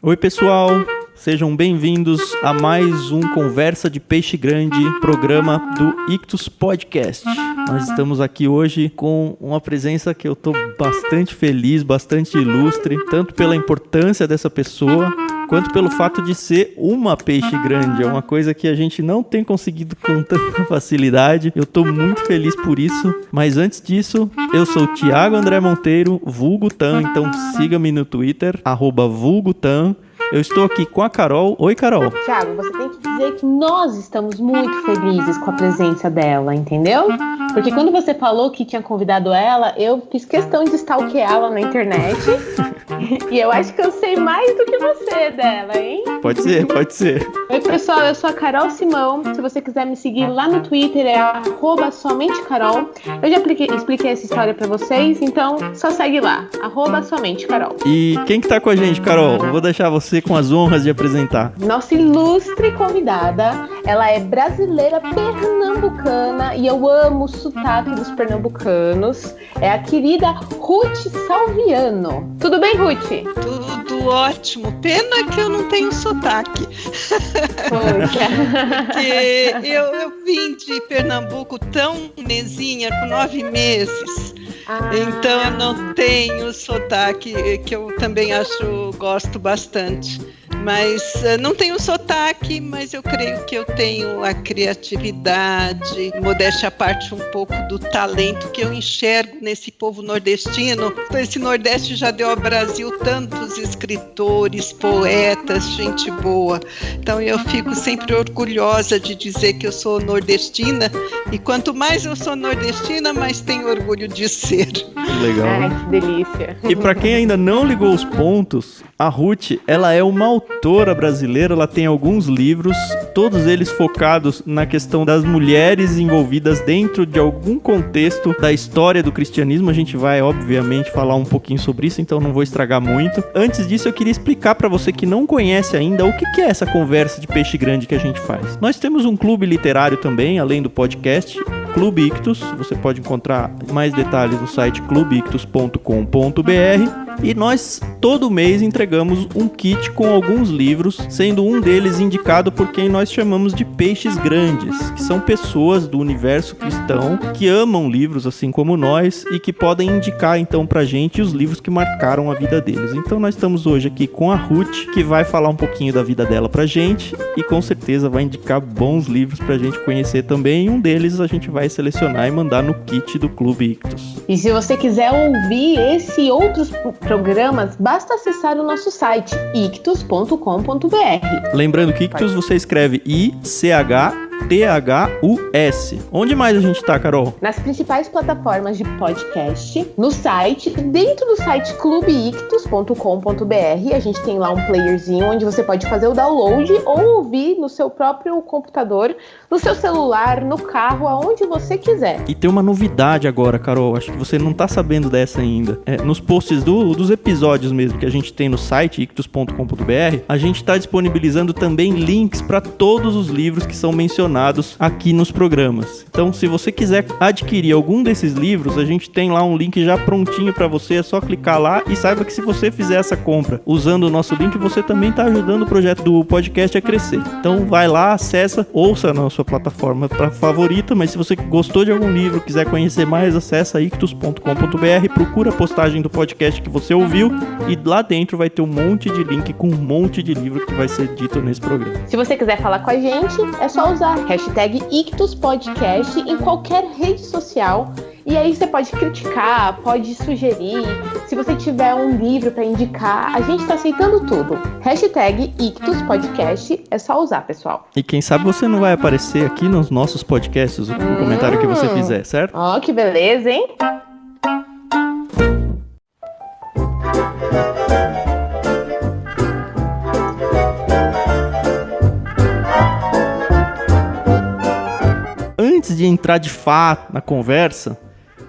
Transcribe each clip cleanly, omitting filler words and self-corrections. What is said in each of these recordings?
Oi, pessoal! Sejam bem-vindos a mais um Conversa de Peixe Grande, programa do Ictus Podcast. Nós estamos aqui hoje com uma presença que eu estou bastante feliz, bastante ilustre, tanto pela importância dessa pessoa, quanto pelo fato de ser uma peixe grande. É uma coisa que a gente não tem conseguido com tanta facilidade. Eu estou muito feliz por isso. Mas antes disso, eu sou o Thiago André Monteiro, vulgo Tan, então siga-me no Twitter, @vulgotan. Eu estou aqui com a Carol. Oi, Carol. Thiago, você tem que dizer que nós estamos muito felizes com a presença dela, entendeu? Porque quando você falou que tinha convidado ela, eu fiz questão de stalkeá-la na internet. E eu acho que eu sei mais do que você dela, hein? Pode ser. Oi, pessoal, eu sou a Carol Simão. Se você quiser me seguir lá no Twitter, é @somentecarol. Eu já expliquei essa história pra vocês, então só segue lá, @somentecarol. E quem que tá com a gente, Carol? Vou deixar você com as honras de apresentar. Nossa ilustre convidada, ela é brasileira pernambucana e eu amo o sotaque dos pernambucanos. É a querida Ruth Salviano. Tudo bem, Ruth? Tudo ótimo. Pena que eu não tenho sotaque. Poxa. Porque eu vim de Pernambuco tão mesinha, com 9 meses. Então eu não tenho sotaque, que eu também gosto bastante. Mas não tenho sotaque, mas eu creio que eu tenho a criatividade, modéstia à parte, um pouco do talento que eu enxergo nesse povo nordestino. Esse Nordeste já deu ao Brasil tantos escritores, poetas, gente boa. Então eu fico sempre orgulhosa de dizer que eu sou nordestina, e quanto mais eu sou nordestina, mais tenho orgulho de ser. Legal. Ai, que delícia. E para quem ainda não ligou os pontos, a Ruth, ela é uma autora brasileira, ela tem alguns livros, todos eles focados na questão das mulheres envolvidas dentro de algum contexto da história do cristianismo. A gente vai, obviamente, falar um pouquinho sobre isso, então não vou estragar muito. Antes disso, eu queria explicar para você que não conhece ainda o que é essa conversa de peixe grande que a gente faz. Nós temos um clube literário também, além do podcast, Clube Ictus. Você pode encontrar mais detalhes no site clubeictus.com.br. E nós, todo mês, entregamos um kit com alguns livros, sendo um deles indicado por quem nós chamamos de peixes grandes, que são pessoas do universo cristão que amam livros assim como nós e que podem indicar então pra gente os livros que marcaram a vida deles. Então nós estamos hoje aqui com a Ruth, que vai falar um pouquinho da vida dela pra gente e com certeza vai indicar bons livros pra gente conhecer também. E um deles a gente vai selecionar e mandar no kit do Clube Ictus. E se você quiser ouvir esse e outros programas, basta acessar o nosso site ictus.com.br. Lembrando que Ictus você escreve ICHTHUS. Onde mais a gente tá, Carol? Nas principais plataformas de podcast, no site, dentro do site clubeictus.com.br, a gente tem lá um playerzinho onde você pode fazer o download ou ouvir no seu próprio computador, no seu celular, no carro, aonde você quiser. E tem uma novidade agora, Carol, acho que você não tá sabendo dessa ainda. Nos posts dos episódios mesmo que a gente tem no site ictus.com.br, a gente tá disponibilizando também links para todos os livros que são mencionados aqui nos programas. Então, se você quiser adquirir algum desses livros, a gente tem lá um link já prontinho para você, é só clicar lá e saiba que se você fizer essa compra usando o nosso link, você também está ajudando o projeto do podcast a crescer. Então, vai lá, acessa, ouça na sua plataforma favorita, mas se você gostou de algum livro, quiser conhecer mais, acessa ictus.com.br, procura a postagem do podcast que você ouviu e lá dentro vai ter um monte de link com um monte de livro que vai ser dito nesse programa. Se você quiser falar com a gente, é só usar hashtag #IctusPodcast em qualquer rede social. E aí você pode criticar, pode sugerir. Se você tiver um livro para indicar, a gente tá aceitando tudo. Hashtag #IctusPodcast, é só usar, pessoal. E quem sabe você não vai aparecer aqui nos nossos podcasts, o comentário que você fizer, certo? Ó, que beleza, hein? Antes de entrar de fato na conversa,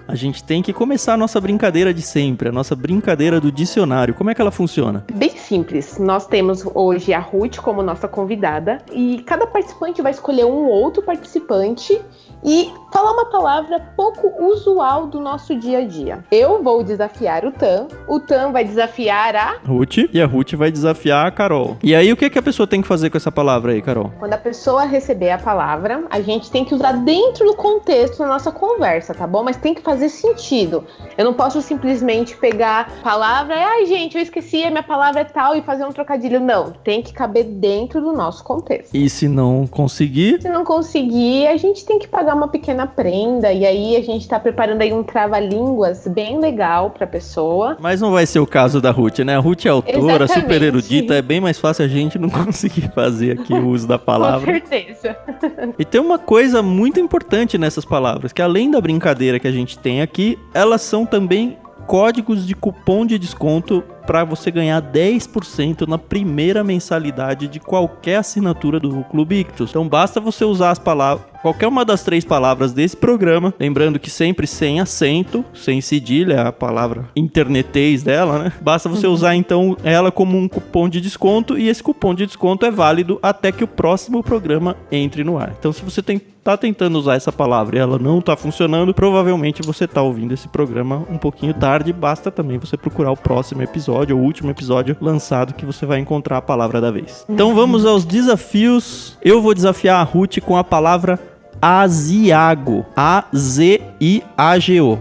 a gente tem que começar a nossa brincadeira de sempre, a nossa brincadeira do dicionário. Como é que ela funciona? Bem simples. Nós temos hoje a Ruth como nossa convidada e cada participante vai escolher um outro participante e falar uma palavra pouco usual do nosso dia a dia. Eu vou desafiar o Tan vai desafiar a Ruth, e a Ruth vai desafiar a Carol. E aí, o que a pessoa tem que fazer com essa palavra aí, Carol? Quando a pessoa receber a palavra, a gente tem que usar dentro do contexto da nossa conversa, tá bom? Mas tem que fazer sentido. Eu não posso simplesmente pegar a palavra e, ai, gente, eu esqueci, a minha palavra é tal, e fazer um trocadilho. Não, tem que caber dentro do nosso contexto. E se não conseguir? Se não conseguir, a gente tem que pagar uma pequena prenda, e aí a gente tá preparando aí um trava-línguas bem legal pra pessoa. Mas não vai ser o caso da Ruth, né? A Ruth é autora, Exatamente. super erudita, é bem mais fácil a gente não conseguir fazer aqui o uso da palavra. Com certeza. E tem uma coisa muito importante nessas palavras, que além da brincadeira que a gente tem aqui, elas são também códigos de cupom de desconto para você ganhar 10% na primeira mensalidade de qualquer assinatura do Clube Ictus. Então basta você usar as palavras, qualquer uma das 3 palavras desse programa, lembrando que sempre sem acento, sem cedilha, a palavra internetês dela, né? Basta você usar então ela como um cupom de desconto, e esse cupom de desconto é válido até que o próximo programa entre no ar. Então se você tá tentando usar essa palavra e ela não tá funcionando, provavelmente você tá ouvindo esse programa um pouquinho tarde. Basta também você procurar o próximo episódio, ou o último episódio lançado, que você vai encontrar a palavra da vez. Então vamos aos desafios. Eu vou desafiar a Ruth com a palavra aziago. A-Z-I-A-G-O.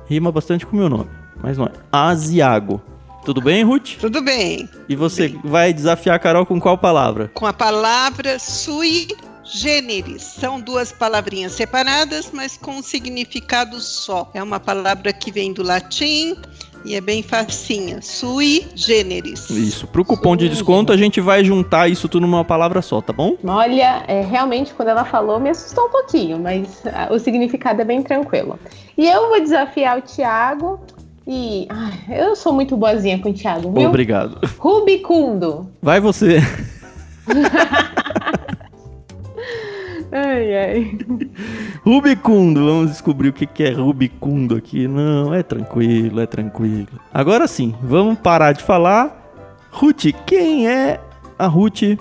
Rima bastante com o meu nome, mas não é. Aziago. Tudo bem, Ruth? Tudo bem. E você vai desafiar a Carol com qual palavra? Com a palavra sui generis. São 2 palavrinhas separadas, mas com um significado só. É uma palavra que vem do latim e é bem facinha. Sui generis. Isso. Pro cupom de desconto, a gente vai juntar isso tudo numa palavra só, tá bom? Olha, realmente quando ela falou me assustou um pouquinho, mas o significado é bem tranquilo. E eu vou desafiar o Thiago e... eu sou muito boazinha com o Thiago, viu? Obrigado. Rubicundo. Vai você. Ai. Rubicundo, vamos descobrir o que é rubicundo aqui. Não, é tranquilo, é tranquilo. Agora sim, vamos parar de falar. Ruth, quem é a Ruth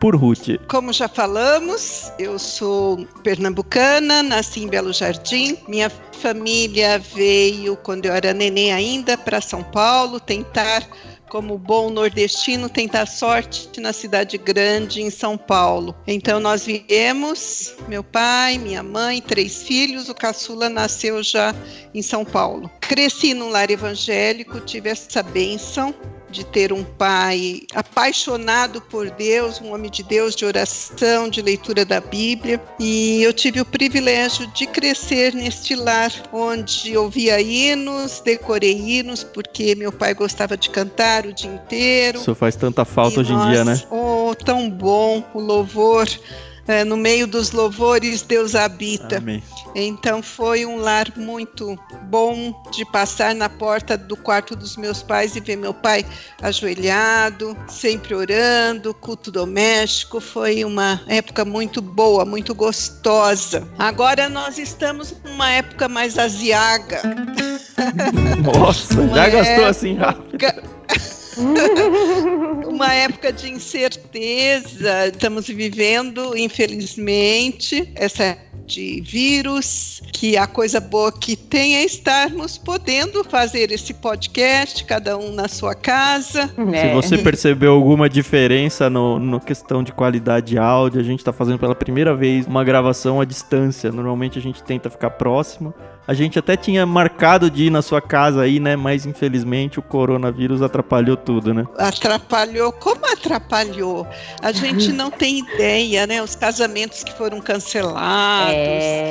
por Ruth? Como já falamos, eu sou pernambucana, nasci em Belo Jardim. Minha família veio, quando eu era neném ainda, para São Paulo tentar, como bom nordestino, tentar sorte na cidade grande, em São Paulo. Então nós viemos, meu pai, minha mãe, 3 filhos, o caçula nasceu já em São Paulo. Cresci num lar evangélico, tive essa bênção de ter um pai apaixonado por Deus, um homem de Deus, de oração, de leitura da Bíblia. E eu tive o privilégio de crescer neste lar, onde ouvia hinos, decorei hinos, porque meu pai gostava de cantar o dia inteiro. Isso faz tanta falta hoje em dia, né? Oh, tão bom o louvor. No meio dos louvores, Deus habita. Amém. Então foi um lar muito bom de passar na porta do quarto dos meus pais e ver meu pai ajoelhado, sempre orando, culto doméstico. Foi uma época muito boa, muito gostosa. Agora nós estamos numa época mais aziaga. Nossa, já gastou assim rápido. Uma época de incerteza, estamos vivendo, infelizmente, essa de vírus, que a coisa boa que tem é estarmos podendo fazer esse podcast, cada um na sua casa. Se você percebeu alguma diferença no questão de qualidade de áudio, a gente está fazendo pela primeira vez uma gravação à distância. Normalmente a gente tenta ficar próximo. A gente até tinha marcado de ir na sua casa aí, né? Mas infelizmente o coronavírus atrapalhou tudo, né? Atrapalhou? Como atrapalhou? A gente não tem ideia, né? Os casamentos que foram cancelados,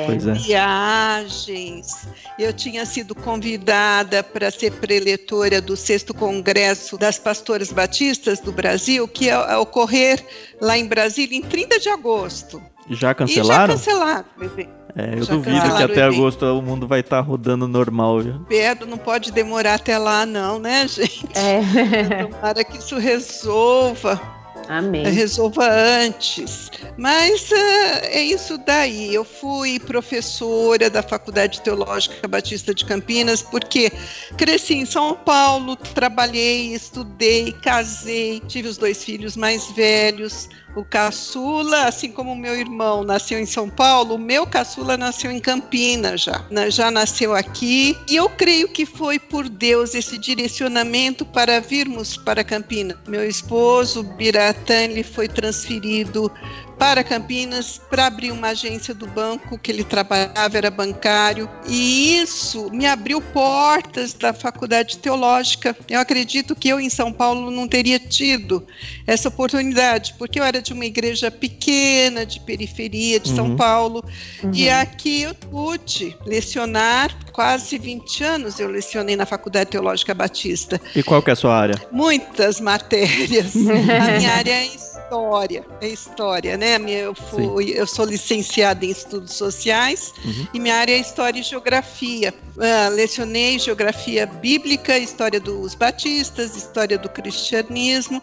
Pois é. viagens. Eu tinha sido convidada para ser preletora do 6º Congresso das Pastoras Batistas do Brasil, que ia ocorrer lá em Brasília em 30 de agosto. Já cancelaram? E já cancelaram, bebê. Eu Já duvido que cancelaram até o evento. agosto o mundo vai estar rodando normal, viu? Pedro, não pode demorar até lá não, né, gente? Tomara que isso resolva. Amém. Resolva antes. Mas é isso daí. Eu fui professora da Faculdade Teológica Batista de Campinas porque cresci em São Paulo, trabalhei, estudei, casei, tive os 2 filhos mais velhos, O caçula, assim como o meu irmão nasceu em São Paulo, o meu caçula nasceu em Campinas já nasceu aqui. E eu creio que foi por Deus esse direcionamento para virmos para Campinas. Meu esposo, Biratã, ele foi transferido para Campinas para abrir uma agência do banco que ele trabalhava, era bancário, e isso me abriu portas da faculdade teológica. Eu acredito que eu em São Paulo não teria tido essa oportunidade, porque eu era de uma igreja pequena, de periferia de São Paulo, e aqui eu pude lecionar, quase 20 anos eu lecionei na Faculdade Teológica Batista. E qual que é a sua área? Muitas matérias. A minha área é história, né? Eu sou licenciada em estudos sociais e minha área é história e geografia. Lecionei geografia bíblica, história dos batistas, história do cristianismo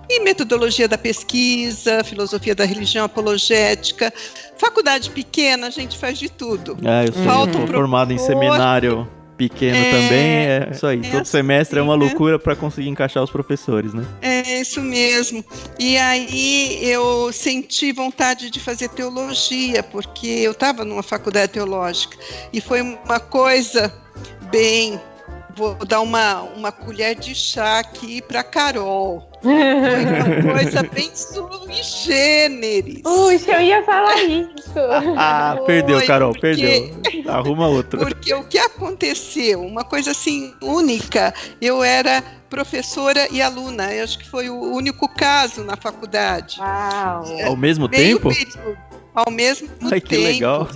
e metodologia da pesquisa, filosofia da religião, apologética. Faculdade pequena, a gente faz de tudo. Eu sou formado em seminário pequeno também, é isso aí. Todo semestre é uma loucura para conseguir encaixar os professores, né? É isso mesmo. E aí eu senti vontade de fazer teologia, porque eu estava numa faculdade teológica e foi uma coisa bem... Vou dar uma colher de chá aqui para Carol. Foi uma coisa bem sui generis. Puxa, eu ia falar isso. Perdeu, Carol, perdeu. Arruma outro. Porque o que aconteceu? Uma coisa assim única. Eu era professora e aluna. Eu acho que foi o único caso na faculdade. Uau. Ao mesmo tempo? Ao mesmo tempo. Que legal.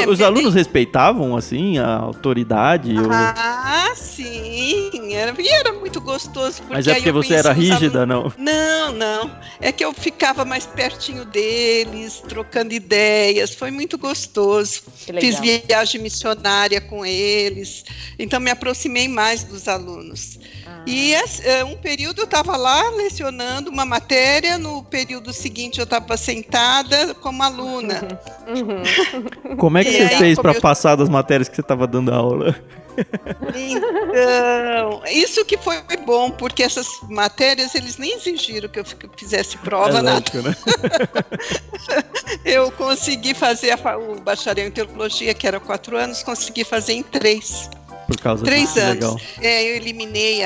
Os alunos respeitavam, assim, a autoridade? Sim. Era muito gostoso. Mas é porque você era rígida, não? Não. É que eu ficava mais pertinho deles, trocando ideias. Foi muito gostoso. Fiz viagem missionária com eles. Então, me aproximei mais dos alunos. E um período eu estava lá lecionando uma matéria, no período seguinte eu estava sentada como aluna. Como é que você fez para passar das matérias que você estava dando aula? Então, isso que foi bom, porque essas matérias eles nem exigiram que eu fizesse prova, nada. Lógico, né? Eu consegui fazer o bacharel em teologia, que era 4 anos, consegui fazer em 3. Por causa 3 anos. Legal. Eu eliminei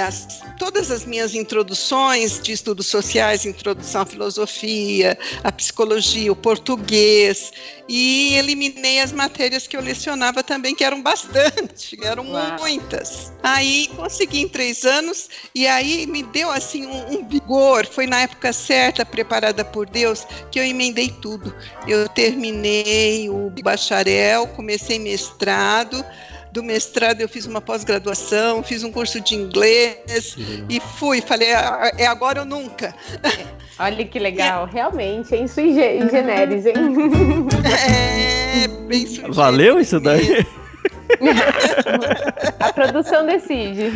todas as minhas introduções de estudos sociais, introdução à filosofia, à psicologia, o português, e eliminei as matérias que eu lecionava também, que eram bastante, eram muitas. Aí consegui em 3 anos, e aí me deu assim um vigor, foi na época certa, preparada por Deus, que eu emendei tudo. Eu terminei o bacharel, comecei mestrado. Do mestrado eu fiz uma pós-graduação, fiz um curso de inglês e falei, é agora ou nunca. Olha que legal, realmente, em sui generis, hein? Bem sui generis. Valeu isso daí? A produção decide.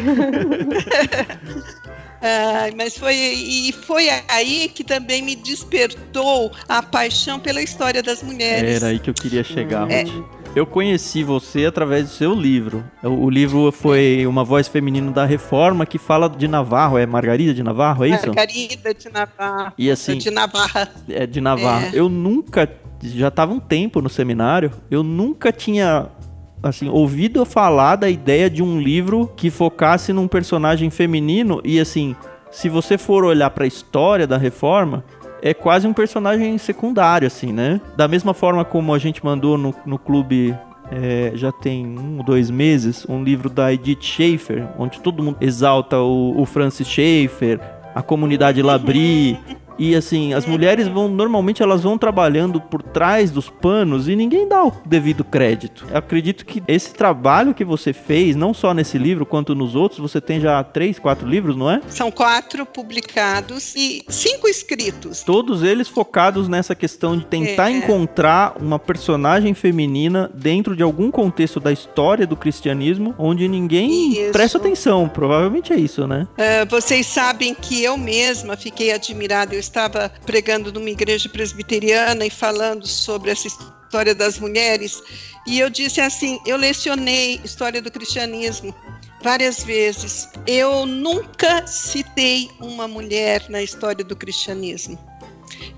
Mas foi aí que também me despertou a paixão pela história das mulheres. Era aí que eu queria chegar, Ruth. Eu conheci você através do seu livro. O livro foi Uma Voz Feminina da Reforma, que fala de Navarro. É Margarida de Navarro, é isso? Margarida de Navarro. E assim, de Navarra. É, de Navarro. Eu nunca, já estava um tempo no seminário, eu nunca tinha, assim, ouvido falar da ideia de um livro que focasse num personagem feminino e, assim, se você for olhar para a história da Reforma, é quase um personagem secundário, assim, né? Da mesma forma como a gente mandou no clube, já tem 1 ou 2 meses, um livro da Edith Schaefer, onde todo mundo exalta o Francis Schaeffer, a comunidade Labrie. E assim, as mulheres normalmente elas vão trabalhando por trás dos panos e ninguém dá o devido crédito. Eu acredito que esse trabalho que você fez, não só nesse livro quanto nos outros, você tem já 3, 4 livros, não é? São 4 publicados e 5 escritos. Todos eles focados nessa questão de tentar encontrar uma personagem feminina dentro de algum contexto da história do cristianismo, onde ninguém presta atenção. Provavelmente é isso, né? Vocês sabem que eu mesma fiquei admirada. Eu estava pregando numa igreja presbiteriana e falando sobre essa história das mulheres, e eu disse assim, eu lecionei história do cristianismo várias vezes, eu nunca citei uma mulher na história do cristianismo.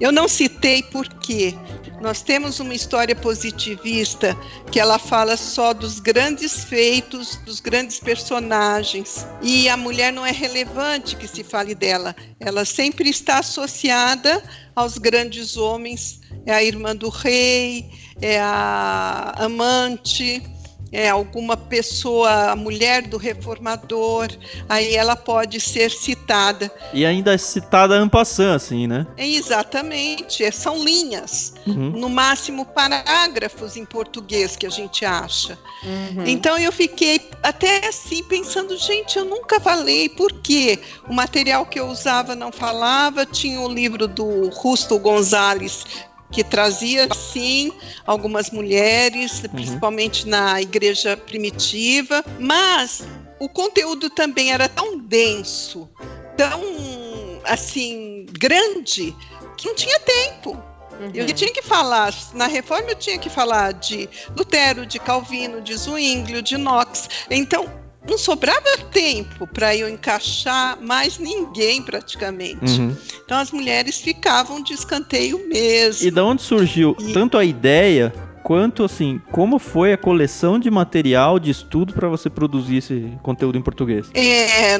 Eu não citei porque nós temos uma história positivista que ela fala só dos grandes feitos, dos grandes personagens. E a mulher não é relevante que se fale dela. Ela sempre está associada aos grandes homens. É a irmã do rei, é a amante, é alguma pessoa, a mulher do reformador, aí ela pode ser citada. E ainda é citada en passant, assim, né? Exatamente, são linhas, no máximo parágrafos em português que a gente acha. Então eu fiquei até assim pensando, gente, eu nunca falei, por quê? O material que eu usava não falava, tinha o livro do Justo Gonzalez, que trazia, sim, algumas mulheres, principalmente na igreja primitiva, mas o conteúdo também era tão denso, tão, assim, grande, que não tinha tempo. Eu tinha que falar, na Reforma eu tinha que falar de Lutero, de Calvino, de Zwinglio, de Knox, então não sobrava tempo para eu encaixar mais ninguém praticamente. Então as mulheres ficavam de escanteio mesmo. E da onde surgiu tanto a ideia, quanto assim, como foi a coleção de material de estudo para você produzir esse conteúdo em português?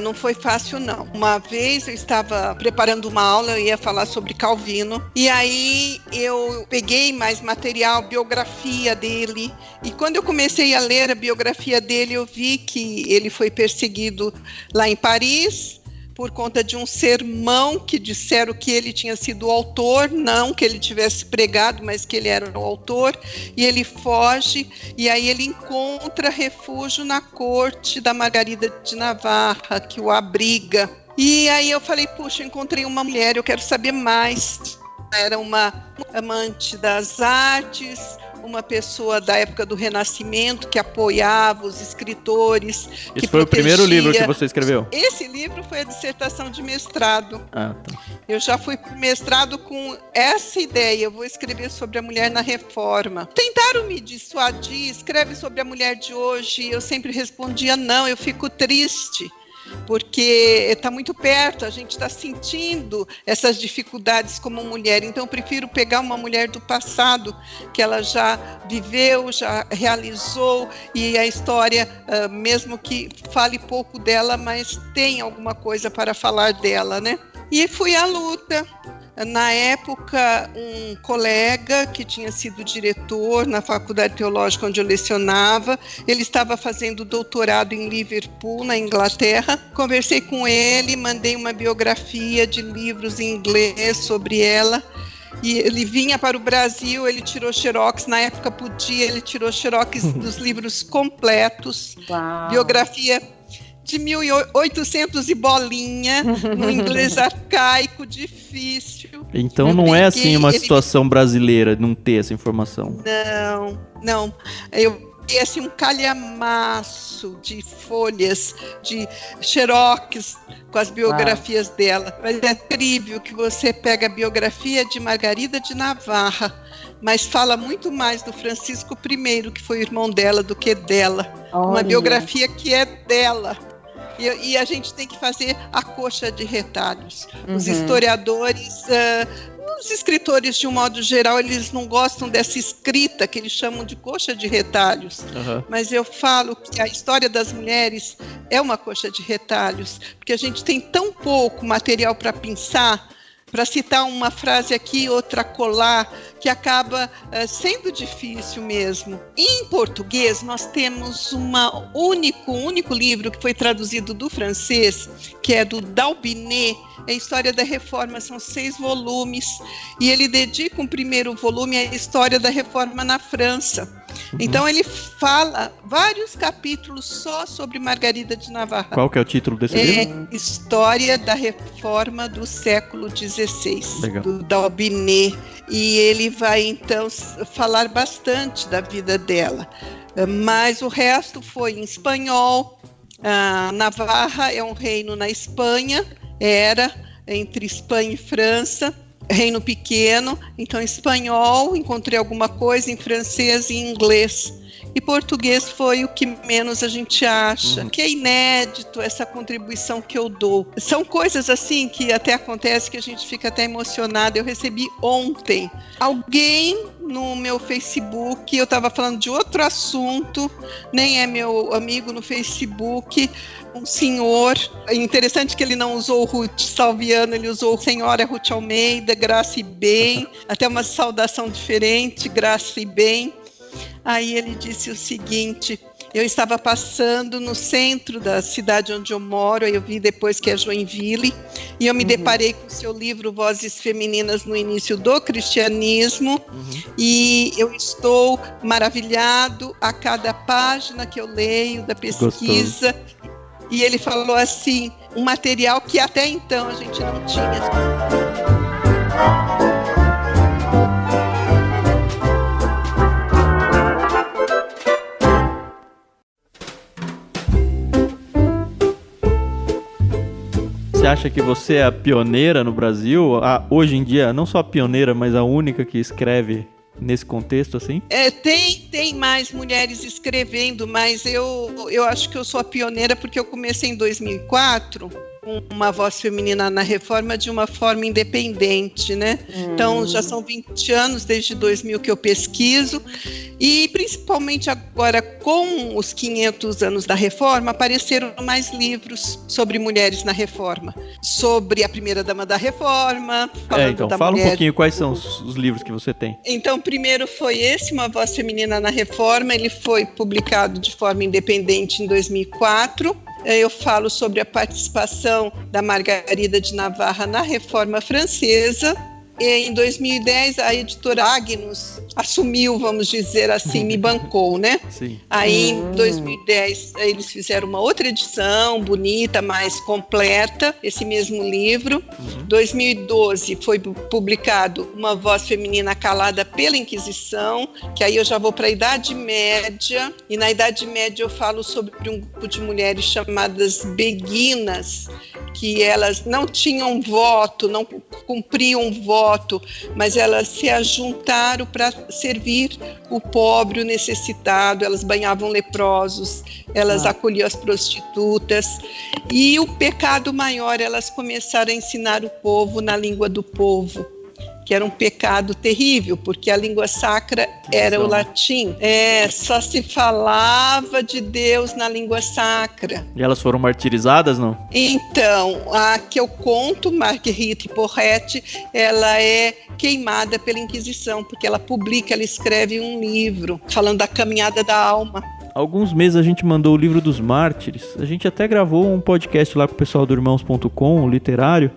Não foi fácil não. Uma vez eu estava preparando uma aula, eu ia falar sobre Calvino, e aí eu peguei mais material, biografia dele, e quando eu comecei a ler a biografia dele, eu vi que ele foi perseguido lá em Paris, por conta de um sermão que disseram que ele tinha sido o autor, não que ele tivesse pregado, mas que ele era o autor, e ele foge, e aí ele encontra refúgio na corte da Margarida de Navarra, que o abriga. E aí eu falei, puxa, eu encontrei uma mulher, eu quero saber mais. Era uma amante das artes, uma pessoa da época do Renascimento que apoiava os escritores. Esse foi o primeiro livro que você escreveu? Esse livro foi a dissertação de mestrado. Tá. Eu já fui para o mestrado com essa ideia, eu vou escrever sobre a mulher na Reforma. Tentaram me dissuadir, escreve sobre a mulher de hoje, eu sempre respondia não, eu fico triste. Porque está muito perto, a gente está sentindo essas dificuldades como mulher, então eu prefiro pegar uma mulher do passado, que ela já viveu, já realizou, e a história, mesmo que fale pouco dela, mas tem alguma coisa para falar dela, né? E fui à luta. Na época, um colega que tinha sido diretor na Faculdade Teológica onde eu lecionava, ele estava fazendo doutorado em Liverpool, na Inglaterra. Conversei com ele, mandei uma biografia de livros em inglês sobre ela. E ele vinha para o Brasil, ele tirou xerox, na época podia, ele tirou xerox dos livros completos. Uau. Biografia de 1800 e bolinha, no inglês arcaico, difícil. Então não é assim uma situação brasileira não ter essa informação. Não. Eu peguei assim um calhamaço de folhas, de xerox com as biografias dela. Mas é incrível que você pega a biografia de Margarida de Navarra, mas fala muito mais do Francisco I, que foi o irmão dela, do que dela. Uma biografia que é dela. E a gente tem que fazer a coxa de retalhos. Os historiadores, os escritores, de um modo geral, eles não gostam dessa escrita que eles chamam de coxa de retalhos. Mas eu falo que a história das mulheres é uma coxa de retalhos, porque a gente tem tão pouco material para pensar, para citar uma frase aqui, outra colar, que acaba sendo difícil mesmo. Em português, nós temos um único livro que foi traduzido do francês, que é do D'Albinès, é a História da Reforma, são 6 volumes, e ele dedica um primeiro volume à história da Reforma na França. Então ele fala vários capítulos só sobre Margarida de Navarra. Qual que é o título desse livro? História da Reforma do século XVI, Legal. do D'Albinès. E ele vai então falar bastante da vida dela. Mas o resto foi em espanhol. Navarra é um reino na Espanha, era entre Espanha e França. Reino pequeno, então em espanhol, encontrei alguma coisa em francês e em inglês, e português foi o que menos a gente acha, que é inédito essa contribuição que eu dou. São coisas assim que até acontece que a gente fica até emocionada. Eu recebi ontem alguém no meu Facebook, eu estava falando de outro assunto, nem é meu amigo no Facebook, um senhor, interessante que ele não usou o Ruth Salviano, ele usou Senhora Ruth Almeida, Graça e Bem, até uma saudação diferente, Graça e Bem. Aí ele disse o seguinte: eu estava passando no centro da cidade onde eu moro, aí eu vi depois que é Joinville, e eu me deparei com o seu livro Vozes Femininas no Início do Cristianismo, e eu estou maravilhado a cada página que eu leio da pesquisa. Gostoso. E ele falou assim, um material que até então a gente não tinha. Você acha que você é a pioneira no Brasil? Hoje em dia, não só a pioneira, mas a única que escreve nesse contexto, assim? Tem mais mulheres escrevendo, mas eu acho que eu sou a pioneira porque eu comecei em 2004 com uma voz feminina na Reforma de uma forma independente, né? Então, já são 20 anos desde 2000 que eu pesquiso e, principalmente agora, com os 500 anos da Reforma, apareceram mais livros sobre mulheres na Reforma, sobre a primeira-dama da Reforma. Então, fala um pouquinho quais são os livros que você tem. Então, primeiro foi esse, Uma Voz Feminina na Reforma, ele foi publicado de forma independente em 2004. Eu falo sobre a participação da Margarida de Navarra na Reforma Francesa. E em 2010, a editora Agnus assumiu, vamos dizer assim, me bancou, né? Sim. Aí, em 2010, eles fizeram uma outra edição, bonita, mais completa, esse mesmo livro. Em 2012, foi publicado Uma Voz Feminina Calada pela Inquisição, que aí eu já vou para a Idade Média, e na Idade Média eu falo sobre um grupo de mulheres chamadas beguinas, que elas não tinham voto, não cumpriam voto, mas elas se ajuntaram para servir o pobre, o necessitado. Elas banhavam leprosos, elas acolhiam as prostitutas, e o pecado maior, elas começaram a ensinar o povo na língua do povo, que era um pecado terrível, porque a língua sacra era o latim. Só se falava de Deus na língua sacra. E elas foram martirizadas, não? Então, a que eu conto, Marguerite Porrette, ela é queimada pela Inquisição, porque ela escreve um livro falando da caminhada da alma. Há alguns meses a gente mandou o livro dos mártires. A gente até gravou um podcast lá com o pessoal do Irmãos.com, o literário.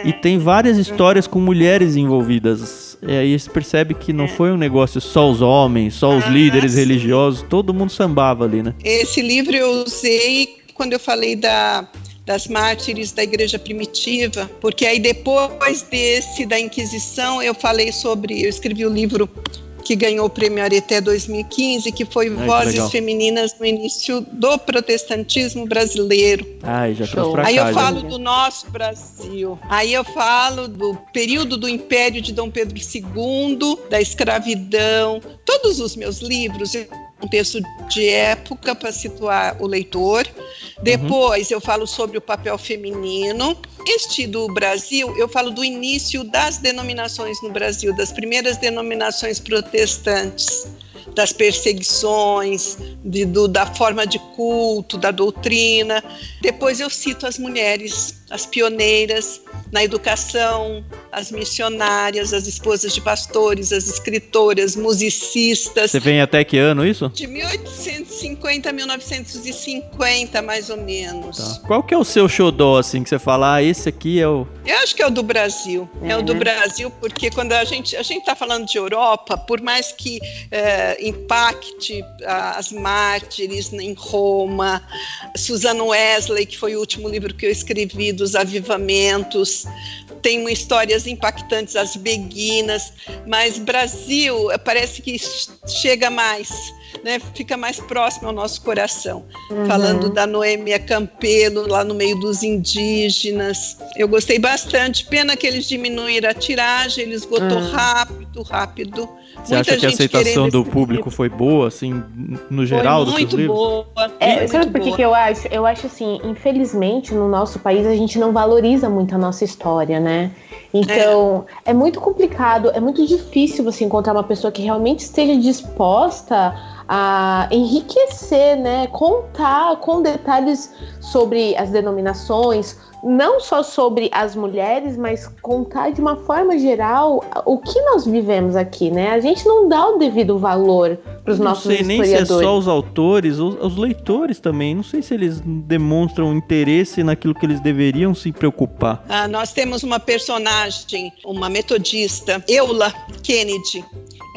E tem várias histórias com mulheres envolvidas. E aí você percebe que não foi um negócio só os homens, só os líderes religiosos, todo mundo sambava ali, né? Esse livro eu usei quando eu falei das mártires da igreja primitiva, porque aí depois desse da Inquisição eu escrevi o livro que ganhou o prêmio Areté 2015, que foi Vozes Femininas no Início do Protestantismo Brasileiro. Já trouxe pra cá. Aí eu falo do nosso Brasil. Aí eu falo do período do Império de Dom Pedro II, da escravidão. Todos os meus livros, um texto de época para situar o leitor. Depois eu falo sobre o papel feminino. Este do Brasil, eu falo do início das denominações no Brasil, das primeiras denominações protestantes, das perseguições, da forma de culto, da doutrina. Depois eu cito as mulheres, as pioneiras na educação, as missionárias, as esposas de pastores, as escritoras, musicistas. Você vem até que ano isso? De 1850 a 1950, mais ou menos. Tá. Qual que é o seu xodó, assim, que você fala, esse aqui é o... Eu acho que é o do Brasil. É o do Brasil, porque quando a gente está falando de Europa, por mais que impacte as mártires em Roma, Susan Wesley, que foi o último livro que eu escrevi, dos avivamentos, tem histórias impactantes, as beguinas, mas Brasil parece que chega mais, né? Fica mais próximo ao nosso coração. Falando da Noêmia Campelo, lá no meio dos indígenas. Eu gostei bastante, pena que eles diminuíram a tiragem, ele esgotou rápido. muito rápido. Você acha que a aceitação do público foi boa, assim, no geral, dos seus livros? Boa. Sabe por que eu acho? Eu acho assim, infelizmente, no nosso país, a gente não valoriza muito a nossa história, né? Então, é muito complicado, é muito difícil você encontrar uma pessoa que realmente esteja disposta a enriquecer, né? Contar com detalhes sobre as denominações, não só sobre as mulheres, mas contar de uma forma geral o que nós vivemos aqui, né? A gente não dá o devido valor para os nossos historiadores. Não sei nem se é só os autores, os leitores também. Não sei se eles demonstram interesse naquilo que eles deveriam se preocupar. Nós temos uma personagem, uma metodista, Eula Kennedy.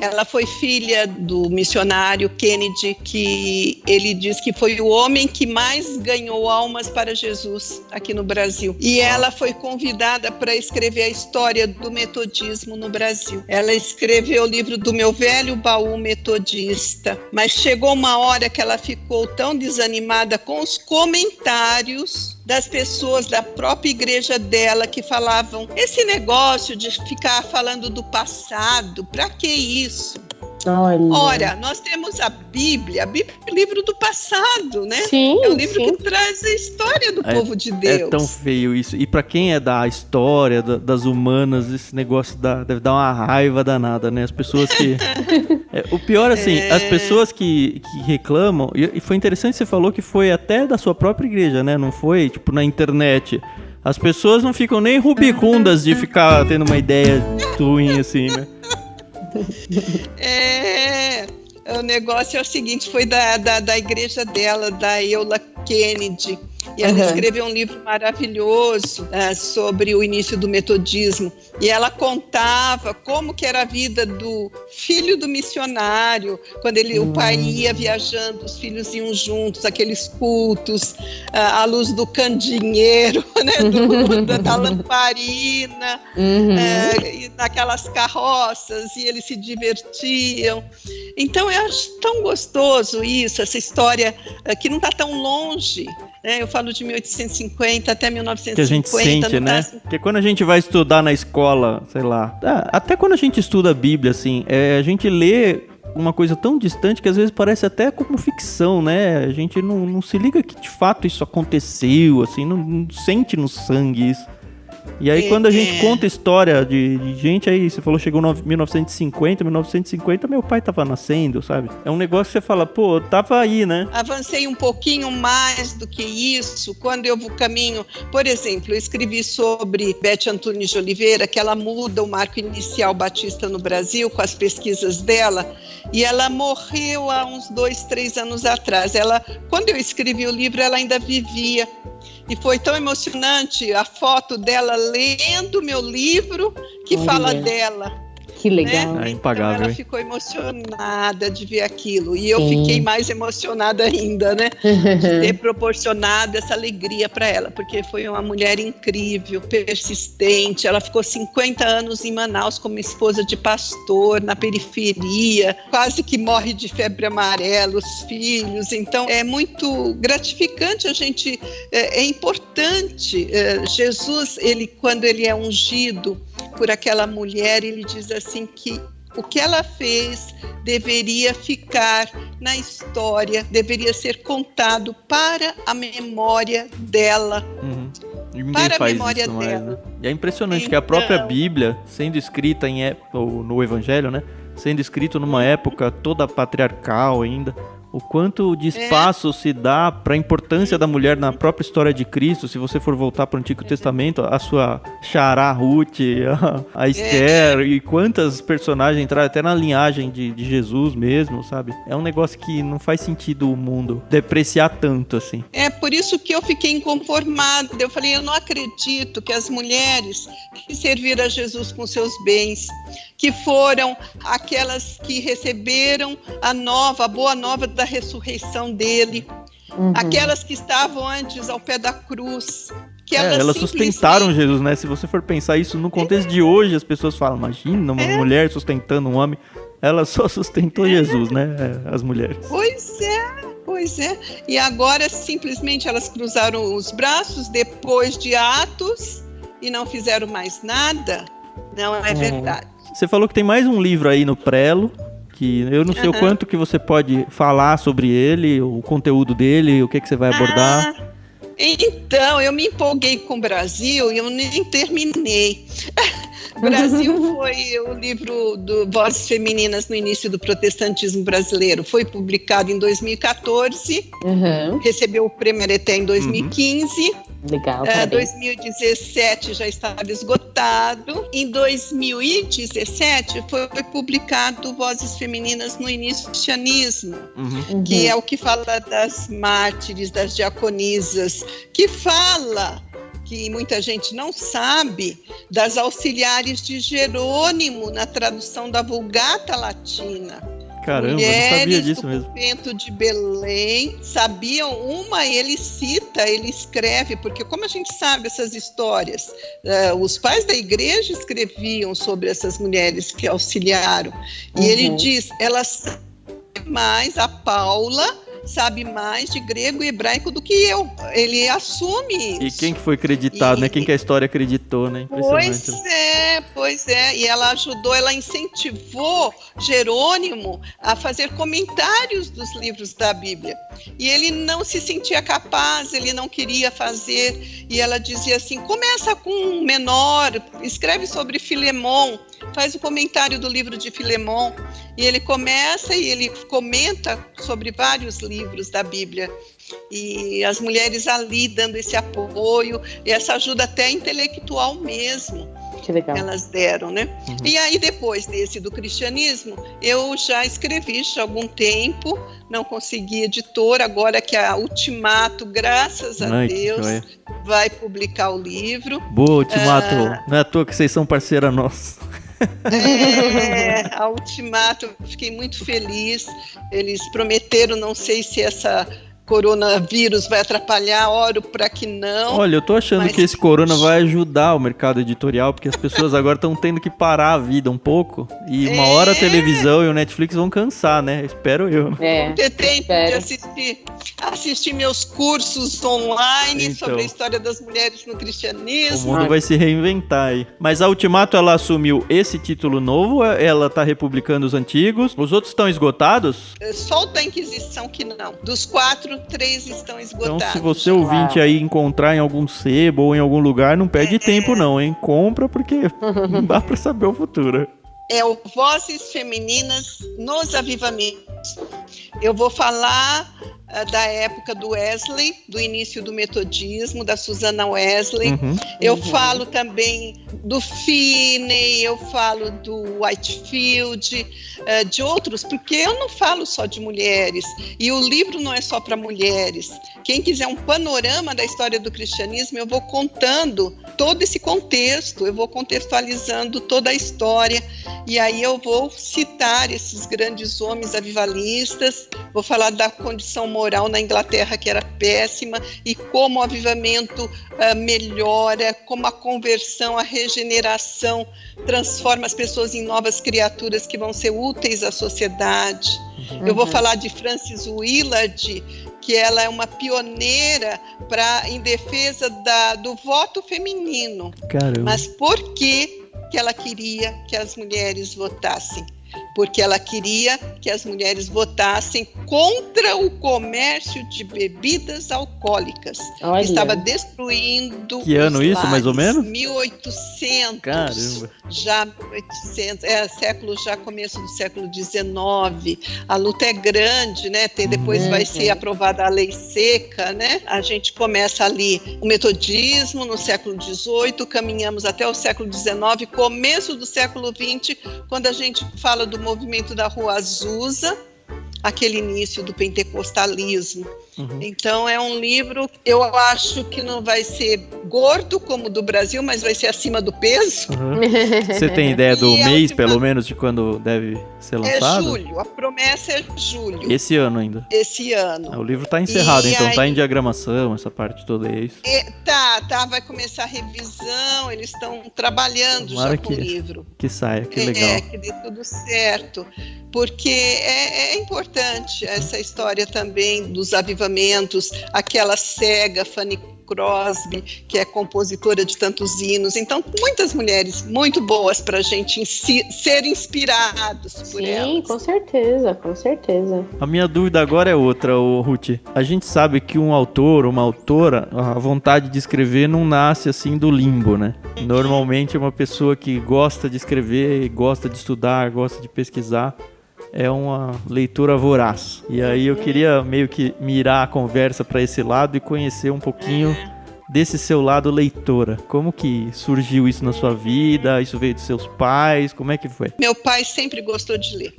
Ela foi filha do missionário Kennedy, que ele diz que foi o homem que mais ganhou almas para Jesus aqui no Brasil. E ela foi convidada para escrever a história do metodismo no Brasil. Ela escreveu o livro do Meu Velho Baú Metodista, mas chegou uma hora que ela ficou tão desanimada com os comentários das pessoas da própria igreja dela que falavam: esse negócio de ficar falando do passado, pra que isso? Ora, nós temos a Bíblia é o livro do passado, né? Sim, é o livro que traz a história do povo de Deus. É tão feio isso. E pra quem é da história, das humanas, esse negócio deve dar uma raiva danada, né? As pessoas que... o pior, assim, as pessoas que reclamam... E foi interessante que você falou que foi até da sua própria igreja, né? Não foi, tipo, na internet. As pessoas não ficam nem rubicundas de ficar tendo uma ideia ruim, assim, né? O negócio é o seguinte, foi da igreja dela, da Eula Kennedy, e ela escreveu um livro maravilhoso sobre o início do metodismo, e ela contava como que era a vida do filho do missionário, quando o pai ia viajando, os filhos iam juntos, aqueles cultos, à luz do candinheiro, né, da lamparina, e naquelas carroças, e eles se divertiam. Então eu acho tão gostoso isso, essa história que não está tão longe, né? Eu falo de 1850 até 1950. Que a gente sente, né? Porque quando a gente vai estudar na escola, sei lá, até quando a gente estuda a Bíblia, assim, a gente lê uma coisa tão distante que às vezes parece até como ficção, né? A gente não se liga que de fato isso aconteceu, assim, não sente no sangue isso. E aí quando a gente conta história de gente aí, você falou chegou em 1950, meu pai tava nascendo, sabe? É um negócio que você fala, pô, tava aí, né? Avancei um pouquinho mais do que isso, quando eu caminho, por exemplo, eu escrevi sobre Beth Antunes de Oliveira, que ela muda o marco inicial batista no Brasil com as pesquisas dela, e ela morreu há uns 2-3 anos atrás. Quando eu escrevi o livro, ela ainda vivia. E foi tão emocionante a foto dela lendo meu livro que fala dela. Que legal. Né? É impagável. Então ela ficou emocionada de ver aquilo. E eu fiquei mais emocionada ainda, né? De ter proporcionado essa alegria para ela. Porque foi uma mulher incrível, persistente. Ela ficou 50 anos em Manaus como esposa de pastor, na periferia. Quase que morre de febre amarela, os filhos. Então é muito gratificante a gente... É importante. Jesus, quando ele é ungido por aquela mulher, ele diz assim que o que ela fez deveria ficar na história, deveria ser contado para a memória dela. Para a memória dela. Mais, né? E é impressionante então, que a própria Bíblia, sendo escrita no Evangelho, né? Sendo escrito numa época toda patriarcal ainda, o quanto de espaço se dá para a importância da mulher na própria história de Cristo. Se você for voltar para o Antigo Testamento, a sua Xará, Ruth, a Esther, e quantas personagens entraram até na linhagem de Jesus mesmo, sabe? É um negócio que não faz sentido o mundo depreciar tanto, assim. É por isso que eu fiquei inconformada. Eu falei, eu não acredito que as mulheres que serviram a Jesus com seus bens, que foram aquelas que receberam a boa nova da ressurreição dele, aquelas que estavam antes ao pé da cruz, que elas sustentaram Jesus, né? Se você for pensar isso no contexto de hoje, as pessoas falam, imagina uma mulher sustentando um homem. Ela só sustentou Jesus, né? As mulheres. Pois é. E agora simplesmente elas cruzaram os braços depois de Atos e não fizeram mais nada. Não, é verdade. Você falou que tem mais um livro aí no Prelo, que eu não sei o quanto que você pode falar sobre ele, o conteúdo dele, o que você vai abordar. Então, eu me empolguei com o Brasil e eu nem terminei. Brasil foi o livro do Vozes Femininas no início do protestantismo brasileiro. Foi publicado em 2014, recebeu o Prêmio Areté em 2015. Legal, 2017 já estava esgotado. Em 2017 foi publicado Vozes Femininas no Inicianismo, que é o que fala das mártires, das diaconisas, que fala, que muita gente não sabe, das auxiliares de Jerônimo na tradução da Vulgata Latina. Caramba, Mulheres não sabia disso do mesmo. convento de Belém sabiam uma, ele cita, ele escreve, porque como a gente sabe essas histórias, os pais da igreja escreviam sobre essas mulheres que auxiliaram, e ele diz, elas sabem mais, a Paula sabe mais de grego e hebraico do que eu. Ele assume isso. E quem que foi acreditado, né? Quem que a história acreditou, né? Pois é. E ela ajudou, ela incentivou Jerônimo a fazer comentários dos livros da Bíblia. E ele não se sentia capaz, ele não queria fazer. E ela dizia assim, começa com um menor, escreve sobre Filemon, faz o comentário do livro de Filemon. E ele começa e ele comenta sobre vários livros da Bíblia. E as mulheres ali dando esse apoio, e essa ajuda até intelectual mesmo. Que legal. Elas deram, né? E aí depois desse do cristianismo, eu já escrevi já há algum tempo, não consegui editora, agora que a Ultimato, graças a Deus, vai publicar o livro. Boa, Ultimato, não é à toa que vocês são parceira nossa. A Ultimato, fiquei muito feliz. Eles prometeram, não sei se essa coronavírus vai atrapalhar, oro para que não. Olha, eu tô achando que esse corona vai ajudar o mercado editorial, porque as pessoas agora estão tendo que parar a vida um pouco, e uma hora a televisão e o Netflix vão cansar, né? Espero eu. Ter tempo de assistir meus cursos online sobre a história das mulheres no cristianismo. O mundo vai se reinventar aí. Mas a Ultimato, ela assumiu esse título novo, ela tá republicando os antigos, os outros estão esgotados? Só o da Inquisição que não. Dos 4, 3 estão esgotados. Então, se você ouvinte aí encontrar em algum sebo ou em algum lugar, não perde tempo não, hein? Compra, porque não dá pra saber o futuro. É o Vozes Femininas nos Avivamentos. Eu vou falar da época do Wesley, do início do metodismo, da Susana Wesley. Eu falo também do Finney, eu falo do Whitefield, de outros, porque eu não falo só de mulheres. E o livro não é só para mulheres. Quem quiser um panorama da história do cristianismo, eu vou contando todo esse contexto, eu vou contextualizando toda a história, e aí eu vou citar esses grandes homens avivalistas, vou falar da condição moral na Inglaterra, que era péssima, e como o avivamento melhora, como a conversão, a regeneração transforma as pessoas em novas criaturas que vão ser úteis à sociedade. Eu vou falar de Frances Willard, que ela é uma pioneira em defesa do voto feminino. Caramba. Mas por que ela queria que as mulheres votassem? Porque ela queria que as mulheres votassem contra o comércio de bebidas alcoólicas. Olha. Que estava destruindo Que ano os isso, lares. mais ou menos? 1800. Caramba. Já 1800, século já começo do século XIX. A luta é grande, né? Depois vai ser aprovada a lei seca, né? A gente começa ali o metodismo no século XVIII, caminhamos até o século XIX, começo do século XX, quando a gente fala do movimento da Rua Azusa, aquele início do pentecostalismo. Então é um livro, eu acho que não vai ser gordo como o do Brasil, mas vai ser acima do peso. Você tem ideia do mês, pelo menos, de quando deve ser lançado? É julho, a promessa é julho. Esse ano ainda? Esse ano. O livro tá encerrado, então tá em diagramação, essa parte toda, é isso? Vai começar a revisão, eles estão trabalhando já com o livro. Que saia, que legal. Que dê tudo certo, porque é importante essa história também dos avivamentos, aquela cega Fanny Crosby, que é compositora de tantos hinos. Então, muitas mulheres muito boas para a gente ser inspirados por elas. Sim, com certeza, com certeza. A minha dúvida agora é outra, Ruth. A gente sabe que um autor, uma autora, a vontade de escrever não nasce assim do limbo, né? Normalmente uma pessoa que gosta de escrever, gosta de estudar, gosta de pesquisar, é uma leitura voraz. E aí eu queria meio que mirar a conversa para esse lado e conhecer um pouquinho desse seu lado leitora. Como que surgiu isso na sua vida? Isso veio dos seus pais? Como é que foi? Meu pai sempre gostou de ler.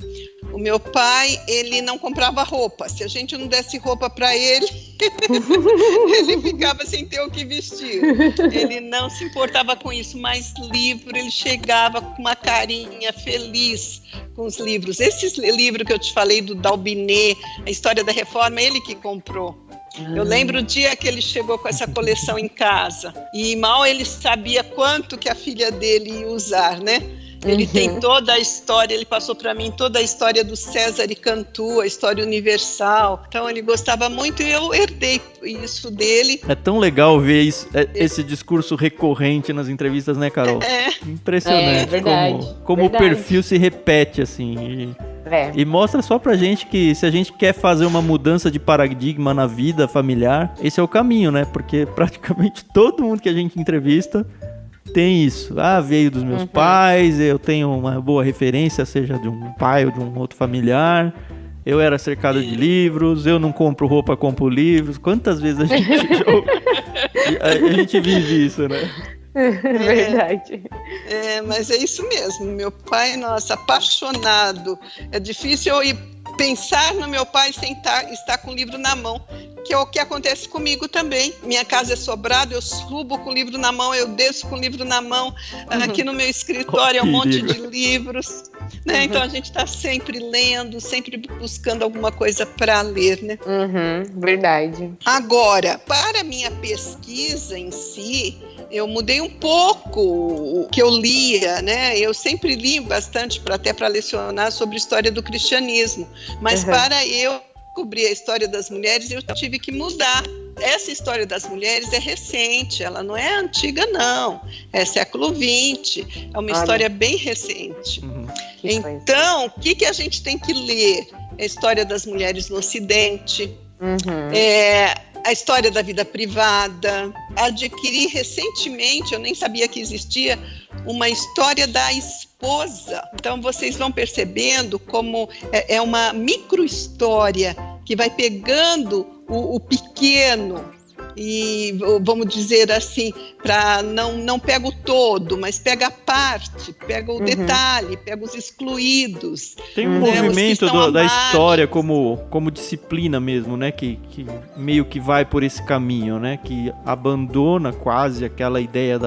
O meu pai, ele não comprava roupa. Se a gente não desse roupa para ele, ele ficava sem ter o que vestir. Ele não se importava com isso, mas livro, ele chegava com uma carinha feliz com os livros. Esse livro que eu te falei do Dalbinet, a História da Reforma, ele que comprou. Eu lembro o dia que ele chegou com essa coleção em casa e mal ele sabia quanto que a filha dele ia usar, né? Ele tem toda a história, ele passou para mim toda a história do César e Cantu, a história universal. Então ele gostava muito e eu herdei isso dele. É tão legal ver isso, esse discurso recorrente nas entrevistas, né, Carol? Impressionante. Verdade. Como verdade. o perfil se repete, assim. E mostra só pra gente que se a gente quer fazer uma mudança de paradigma na vida familiar, esse é o caminho, né? Porque praticamente todo mundo que a gente entrevista tem isso. Ah, veio dos meus pais, eu tenho uma boa referência, seja de um pai ou de um outro familiar. Eu era cercado de livros, eu não compro roupa, compro livros. Quantas vezes a gente vive isso, né? Verdade. Mas é isso mesmo. Meu pai, nossa, apaixonado. É difícil eu ir pensar no meu pai sem estar com o livro na mão, que é o que acontece comigo também. Minha casa é sobrada, eu subo com o livro na mão, eu desço com o livro na mão. Aqui no meu escritório é um monte de livros, né? Então a gente está sempre lendo, sempre buscando alguma coisa para ler, né? Verdade. Agora, para a minha pesquisa em si, eu mudei um pouco o que eu lia, né? Eu sempre li bastante, até para lecionar sobre a história do cristianismo. Mas para eu descobrir a história das mulheres, eu tive que mudar. Essa história das mulheres é recente, ela não é antiga, não. É século XX, é uma história bem recente. Então, o que a gente tem que ler? A história das mulheres no Ocidente, a história da vida privada. Adquiri recentemente, eu nem sabia que existia, uma história da esposa. Então vocês vão percebendo como é uma micro-história que vai pegando o pequeno e, vamos dizer assim, para não pega o todo, mas pega a parte, pega o detalhe, pega os excluídos. Tem um movimento da história como disciplina mesmo, né? Que meio que vai por esse caminho, né? Que abandona quase aquela ideia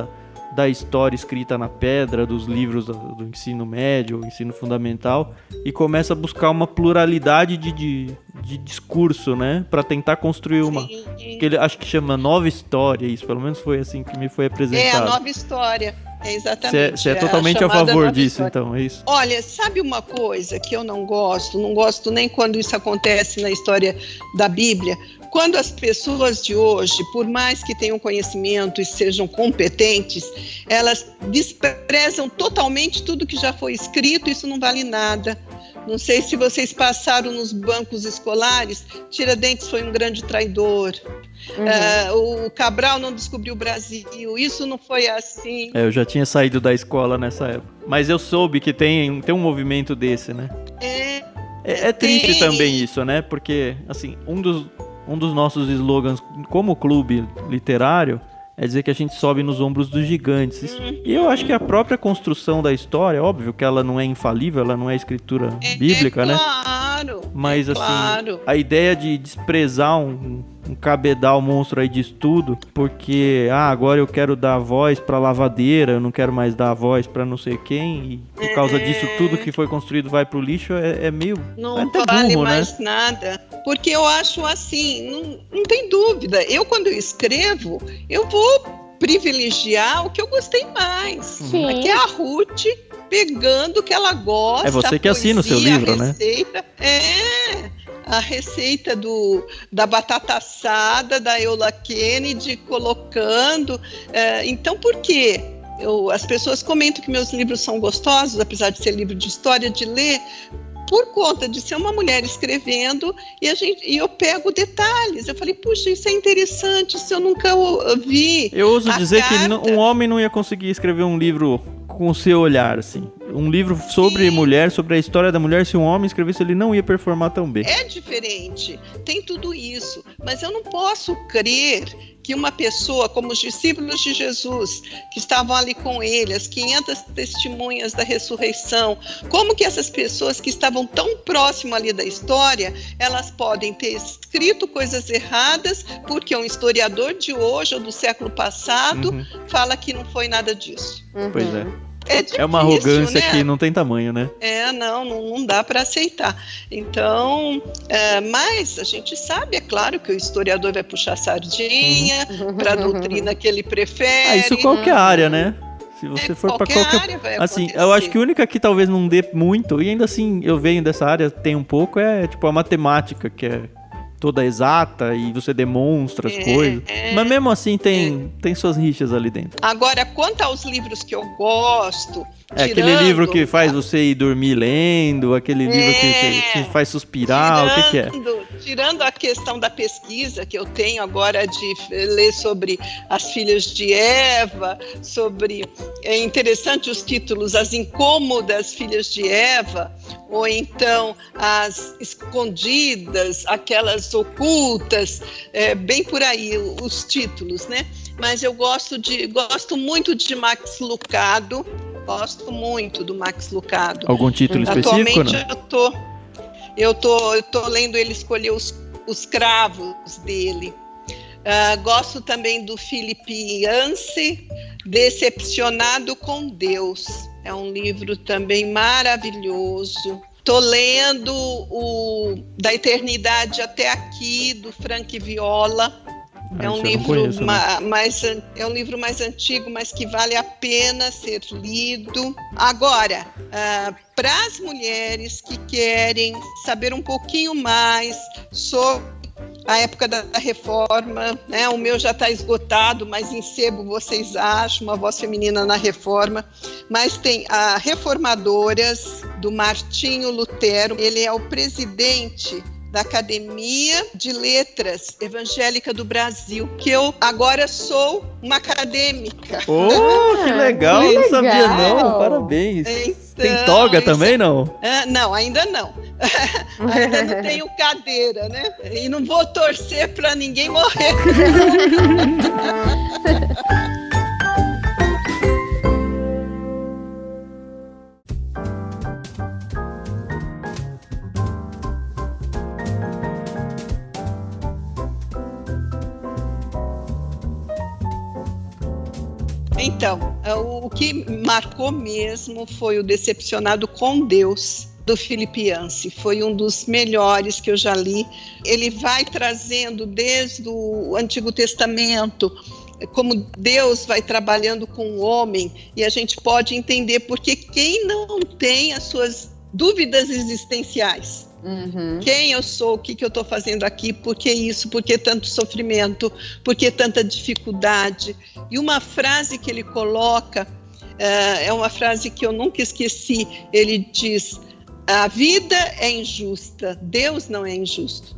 da história escrita na pedra, dos livros do ensino médio, ensino fundamental, e começa a buscar uma pluralidade de discurso, né? Para tentar construir uma... que ele acho que chama nova história, isso, pelo menos foi assim que me foi apresentado. É, a nova história, exatamente. Você é totalmente a favor disso, então, é isso? Olha, sabe uma coisa que eu não gosto nem quando isso acontece na história da Bíblia? Quando as pessoas de hoje, por mais que tenham conhecimento e sejam competentes, elas desprezam totalmente tudo que já foi escrito, isso não vale nada. Não sei se vocês passaram nos bancos escolares, Tiradentes foi um grande traidor, o Cabral não descobriu o Brasil, isso não foi assim. Eu já tinha saído da escola nessa época, mas eu soube que tem um movimento desse, né? É triste também isso, né? Porque, assim, um dos nossos slogans como clube literário é dizer que a gente sobe nos ombros dos gigantes. E eu acho que a própria construção da história, óbvio que ela não é infalível, ela não é escritura bíblica, né? Claro. Mas, assim, a ideia de desprezar um cabedal monstro aí disso tudo, porque, agora eu quero dar voz pra lavadeira, eu não quero mais dar voz pra não sei quem, e por causa disso tudo que foi construído vai pro lixo, é meio... Não até vale burro, mais, né? nada. Porque eu acho assim, não tem dúvida. Eu, quando eu escrevo, eu vou privilegiar o que eu gostei mais. Sim. Aqui é a Ruth pegando o que ela gosta. É você que assina o seu livro, receita, né? a receita da batata assada, da Eula Kennedy, colocando. Então, por quê? As pessoas comentam que meus livros são gostosos, apesar de ser livro de história, de ler, por conta de ser uma mulher escrevendo, e eu pego detalhes. Eu falei, puxa, isso é interessante, isso eu nunca vi. Eu ouso dizer que um homem não ia conseguir escrever um livro com o seu olhar, assim. Um livro sobre mulher, sobre a história da mulher, se um homem escrevesse, ele não ia performar tão bem. É diferente, tem tudo isso, mas eu não posso crer que uma pessoa como os discípulos de Jesus, que estavam ali com ele, as 500 testemunhas da ressurreição, como que essas pessoas que estavam tão próximas ali da história, elas podem ter escrito coisas erradas, porque um historiador de hoje ou do século passado fala que não foi nada disso. Pois é. É difícil, uma arrogância, né? Que não tem tamanho, né? Não dá para aceitar. Então, mas a gente sabe, é claro, que o historiador vai puxar sardinha para a doutrina que ele prefere. Isso qualquer área, né? Se você for para qualquer área vai assim, acontecer. Eu acho que a única que talvez não dê muito, e ainda assim eu venho dessa área, tem um pouco, é tipo a matemática, que é toda exata e você demonstra as coisas. Mas mesmo assim tem suas rixas ali dentro. Agora, quanto aos livros que eu gosto... aquele livro que faz você ir dormir lendo, aquele livro que te faz suspirar, o que é? Tirando a questão da pesquisa que eu tenho agora de ler sobre as filhas de Eva, é interessante os títulos, As Incômodas Filhas de Eva, ou então As Escondidas, Aquelas Ocultas, bem por aí os títulos, né? Mas eu gosto muito de Max Lucado. Gosto muito do Max Lucado. Algum título específico? Atualmente eu tô lendo ele escolher os cravos dele. Gosto também do Philip Yancey, Decepcionado com Deus. É um livro também maravilhoso. Tô lendo o Da Eternidade Até Aqui, do Frank Viola. É um livro mais antigo, mas que vale a pena ser lido. Agora, para as mulheres que querem saber um pouquinho mais sobre a época da Reforma, né? O meu já está esgotado, mas em sebo vocês acham, Uma Voz Feminina na Reforma. Mas tem a Reformadoras, do Martinho Lutero. Ele é o presidente da Academia de Letras Evangélica do Brasil, que eu agora sou uma acadêmica. Que legal, não sabia não, parabéns. Então, tem toga também, não? Não, ainda não. Ainda não tenho cadeira, né? E não vou torcer para ninguém morrer. Então, o que marcou mesmo foi o Decepcionado com Deus, do Philip Yancey. Foi um dos melhores que eu já li. Ele vai trazendo desde o Antigo Testamento, como Deus vai trabalhando com o homem, e a gente pode entender porque quem não tem as suas dúvidas existenciais, quem eu sou, o que eu estou fazendo aqui, por que isso, por que tanto sofrimento, por que tanta dificuldade. E uma frase que ele coloca, é uma frase que eu nunca esqueci, ele diz: a vida é injusta, Deus não é injusto.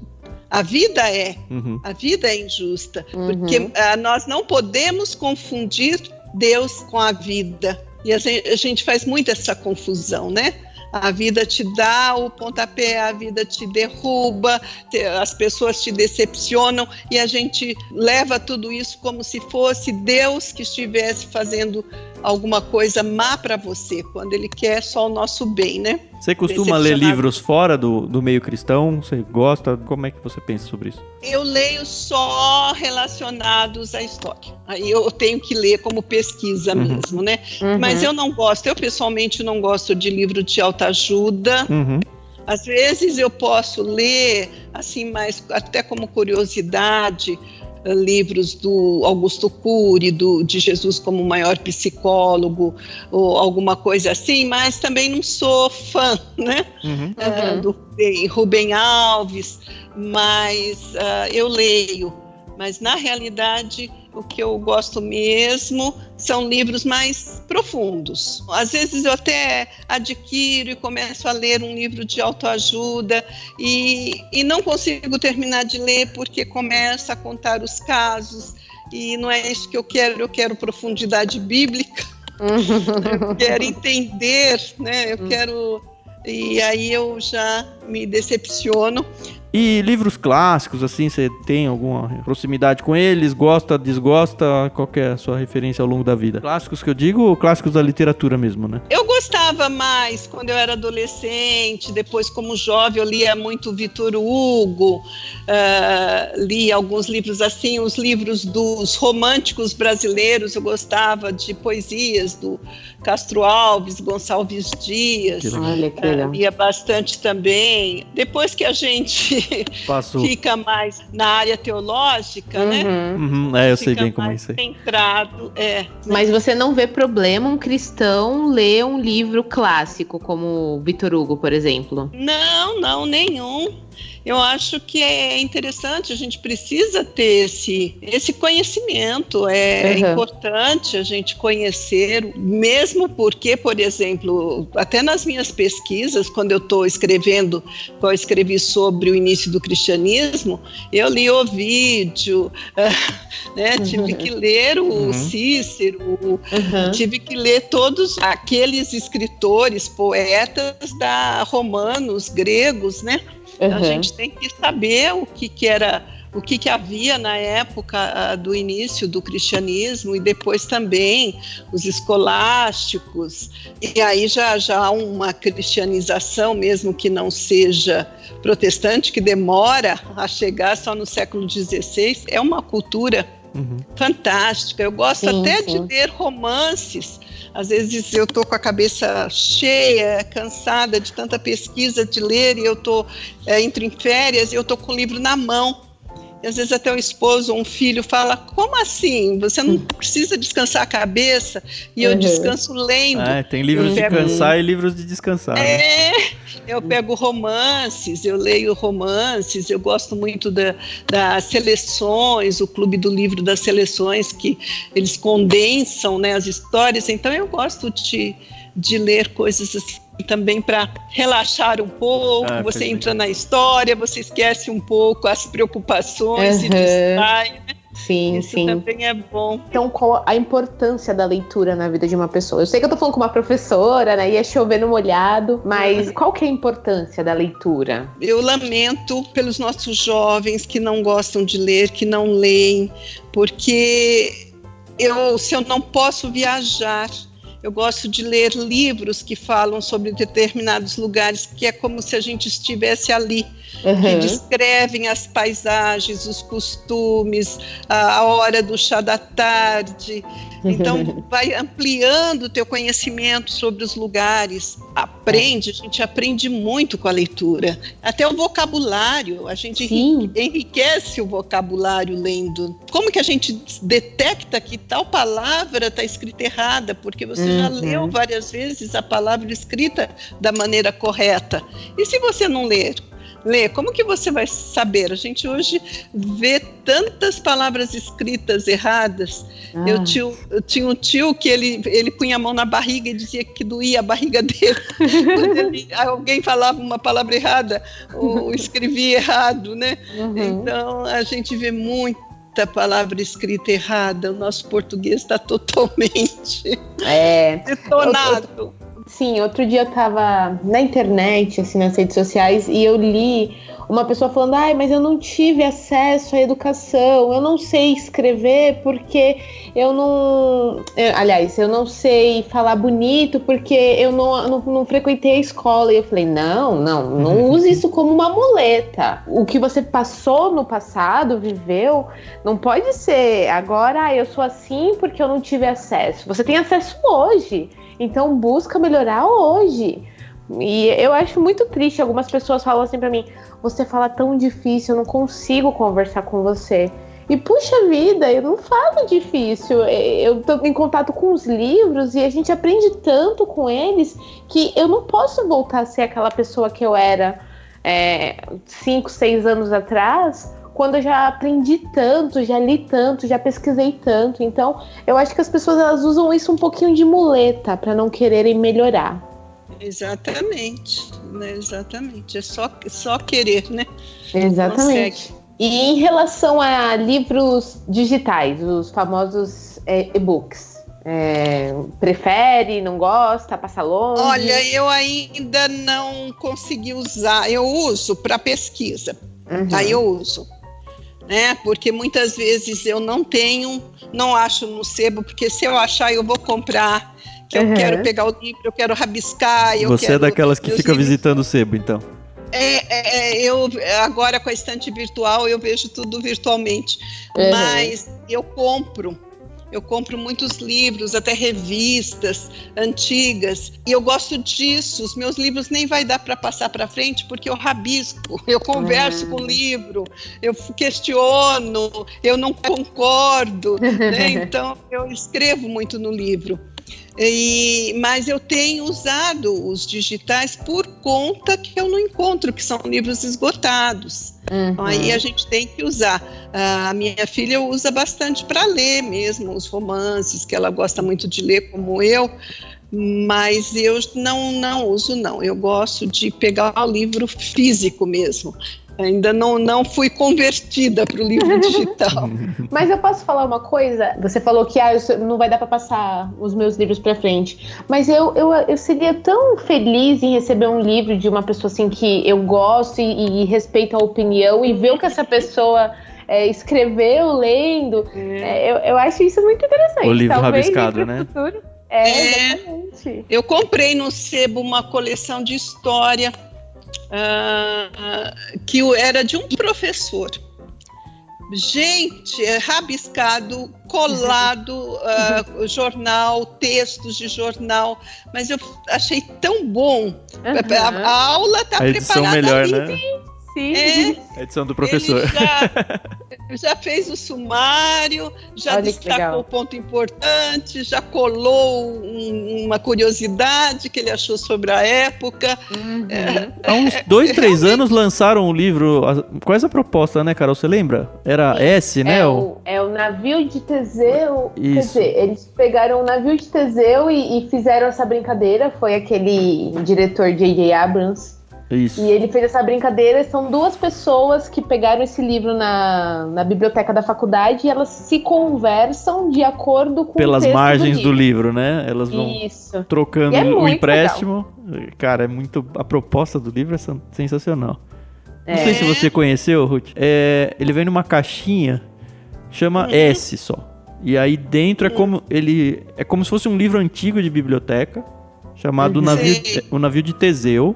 A vida é injusta, porque nós não podemos confundir Deus com a vida. E a gente faz muito essa confusão, né? A vida te dá o pontapé, a vida te derruba, as pessoas te decepcionam e a gente leva tudo isso como se fosse Deus que estivesse fazendo alguma coisa má para você, quando Ele quer só o nosso bem, né? Você costuma ler livros fora do meio cristão? Você gosta? Como é que você pensa sobre isso? Eu leio só relacionados à história. Aí eu tenho que ler como pesquisa mesmo, né? Mas eu não gosto, eu pessoalmente não gosto de livro de autoajuda. Às vezes eu posso ler, assim, mas até como curiosidade, livros do Augusto Cury, de Jesus como o maior psicólogo, ou alguma coisa assim, mas também não sou fã, né? Do Rubem Alves, mas eu leio. Mas, na realidade, o que eu gosto mesmo são livros mais profundos. Às vezes eu até adquiro e começo a ler um livro de autoajuda e não consigo terminar de ler porque começa a contar os casos e não é isso que eu quero profundidade bíblica, eu quero entender, né? E aí eu já me decepciono. E livros clássicos, assim, você tem alguma proximidade com eles? Gosta, desgosta? Qual que é a sua referência ao longo da vida? Clássicos que eu digo, clássicos da literatura mesmo, né? Eu gostava mais quando eu era adolescente, depois como jovem eu lia muito Vitor Hugo, li alguns livros assim, os livros dos românticos brasileiros, eu gostava de poesias do Castro Alves, Gonçalves Dias, lia bastante também. Depois que a gente fica mais na área teológica, né? Eu sei bem como é isso aí. Centrado, Mas você não vê problema um cristão ler um livro clássico, como Vitor Hugo, por exemplo? Não, nenhum. Eu acho que é interessante, a gente precisa ter esse conhecimento, é importante a gente conhecer, mesmo porque, por exemplo, até nas minhas pesquisas, quando eu estou escrevendo, eu escrevi sobre o início do cristianismo, eu li Ovídio, né, tive que ler o Cícero, tive que ler todos aqueles escritores, poetas romanos, gregos, né? A gente tem que saber o que havia na época do início do cristianismo e depois também os escolásticos. E aí já há uma cristianização, mesmo que não seja protestante, que demora a chegar só no século XVI. É uma cultura fantástica. Eu gosto de ler romances. Às vezes eu estou com a cabeça cheia, cansada de tanta pesquisa, de ler, e eu entro em férias e eu estou com o livro na mão. E às vezes até o esposo ou um filho fala, como assim? Você não precisa descansar a cabeça? E eu descanso lendo. Tem livros de cansar e livros de descansar. Né? Eu pego romances, eu leio romances, eu gosto muito das seleções, o Clube do Livro das Seleções, que eles condensam, né, as histórias. Então eu gosto de ler coisas assim também para relaxar um pouco, você entra na história, você esquece um pouco as preocupações e distrai, né? Isso também é bom. Então, qual a importância da leitura na vida de uma pessoa? Eu sei que eu tô falando com uma professora, né? Ia chover no molhado, mas qual que é a importância da leitura? Eu lamento pelos nossos jovens que não gostam de ler, que não leem, porque se eu não posso viajar, eu gosto de ler livros que falam sobre determinados lugares, que é como se a gente estivesse ali, que descrevem as paisagens, os costumes, a hora do chá da tarde. Então, vai ampliando o teu conhecimento sobre os lugares. A gente aprende muito com a leitura. Até o vocabulário, a gente enriquece o vocabulário lendo. Como que a gente detecta que tal palavra está escrita errada? Porque você já leu várias vezes a palavra escrita da maneira correta. E se você não ler, como que você vai saber? A gente hoje vê tantas palavras escritas erradas. Eu tinha um tio que ele punha a mão na barriga e dizia que doía a barriga dele. Quando alguém falava uma palavra errada ou escrevia errado, né? Então, a gente vê muita palavra escrita errada. O nosso português está totalmente detonado. Sim, outro dia eu tava na internet, assim, nas redes sociais, e eu li uma pessoa falando, mas eu não tive acesso à educação, eu não sei escrever porque eu não sei falar bonito porque eu não frequentei a escola. E eu falei, não use isso como uma muleta. O que você passou no passado, viveu, não pode ser agora, eu sou assim porque eu não tive acesso. Você tem acesso hoje. Então busca melhorar hoje. E eu acho muito triste. Algumas pessoas falam assim pra mim, você fala tão difícil, eu não consigo conversar com você. E puxa vida, eu não falo difícil. Eu tô em contato com os livros e a gente aprende tanto com eles que eu não posso voltar a ser aquela pessoa que eu era 5, 6 anos atrás, quando eu já aprendi tanto, já li tanto, já pesquisei tanto. Então, eu acho que as pessoas elas usam isso um pouquinho de muleta para não quererem melhorar. Exatamente, né? Exatamente. É só querer, né? Exatamente. E em relação a livros digitais, os famosos e-books, prefere, não gosta, passa longe? Olha, eu ainda não consegui usar. Eu uso para pesquisa. Aí eu uso, né? Porque muitas vezes eu não acho no sebo, porque se eu achar eu vou comprar. Que eu quero pegar o livro, eu quero rabiscar. Você é daquelas que fica visitando o sebo, então? Eu agora com a estante virtual eu vejo tudo virtualmente, mas eu compro muitos livros, até revistas antigas, e eu gosto disso. Os meus livros nem vai dar para passar para frente, porque eu rabisco, eu converso com o livro, eu questiono, eu não concordo, né? Então eu escrevo muito no livro. Mas eu tenho usado os digitais por conta que eu não encontro, que são livros esgotados. Então, aí a gente tem que usar. A minha filha usa bastante para ler mesmo, os romances, que ela gosta muito de ler, como eu, mas eu não uso, não. Eu gosto de pegar o livro físico mesmo. Ainda não fui convertida para o livro digital. Mas eu posso falar uma coisa? Você falou que não vai dar para passar os meus livros para frente. Mas eu seria tão feliz em receber um livro de uma pessoa assim que eu gosto e respeito a opinião e ver o que essa pessoa escreveu, lendo. Eu acho isso muito interessante. O livro rabiscado, né? Futuro. Exatamente. Eu comprei no sebo uma coleção de história que era de um professor. Gente, rabiscado, colado, jornal, textos de jornal, mas eu achei tão bom. A aula está preparada. A edição melhor, né? Sim. A edição do professor. Ele já fez o sumário, já destacou o ponto importante, já colou uma curiosidade que ele achou sobre a época. Há uns 2, 3 anos lançaram um livro. Qual é essa proposta, né, Carol? Você lembra? Era S, né? O navio de Teseu. Isso. Quer dizer, eles pegaram o navio de Teseu e fizeram essa brincadeira. Foi aquele diretor J.J. Abrams. Isso. E ele fez essa brincadeira. São 2 pessoas que pegaram esse livro na biblioteca da faculdade e elas se conversam de acordo com pelas o texto margens do livro, né? Elas vão trocando o empréstimo. Legal. Cara, a proposta do livro é sensacional. Não sei se você conheceu, Ruth. Ele vem numa caixinha, chama S só. E aí dentro é como se fosse um livro antigo de biblioteca, chamado O Navio de Teseu.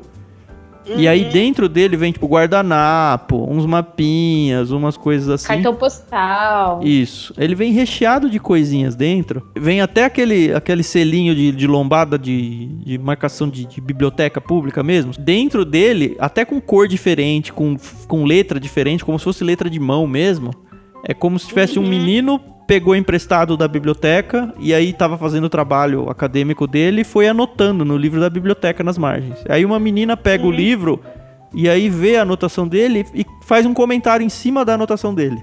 E aí dentro dele vem tipo guardanapo, uns mapinhas, umas coisas assim. Cartão postal. Isso. Ele vem recheado de coisinhas dentro. Vem até aquele selinho de lombada de marcação de biblioteca pública mesmo. Dentro dele, até com cor diferente, com letra diferente, como se fosse letra de mão mesmo. É como se tivesse um menino pegou emprestado da biblioteca e aí tava fazendo o trabalho acadêmico dele e foi anotando no livro da biblioteca nas margens. Aí uma menina pega o livro e aí vê a anotação dele e faz um comentário em cima da anotação dele.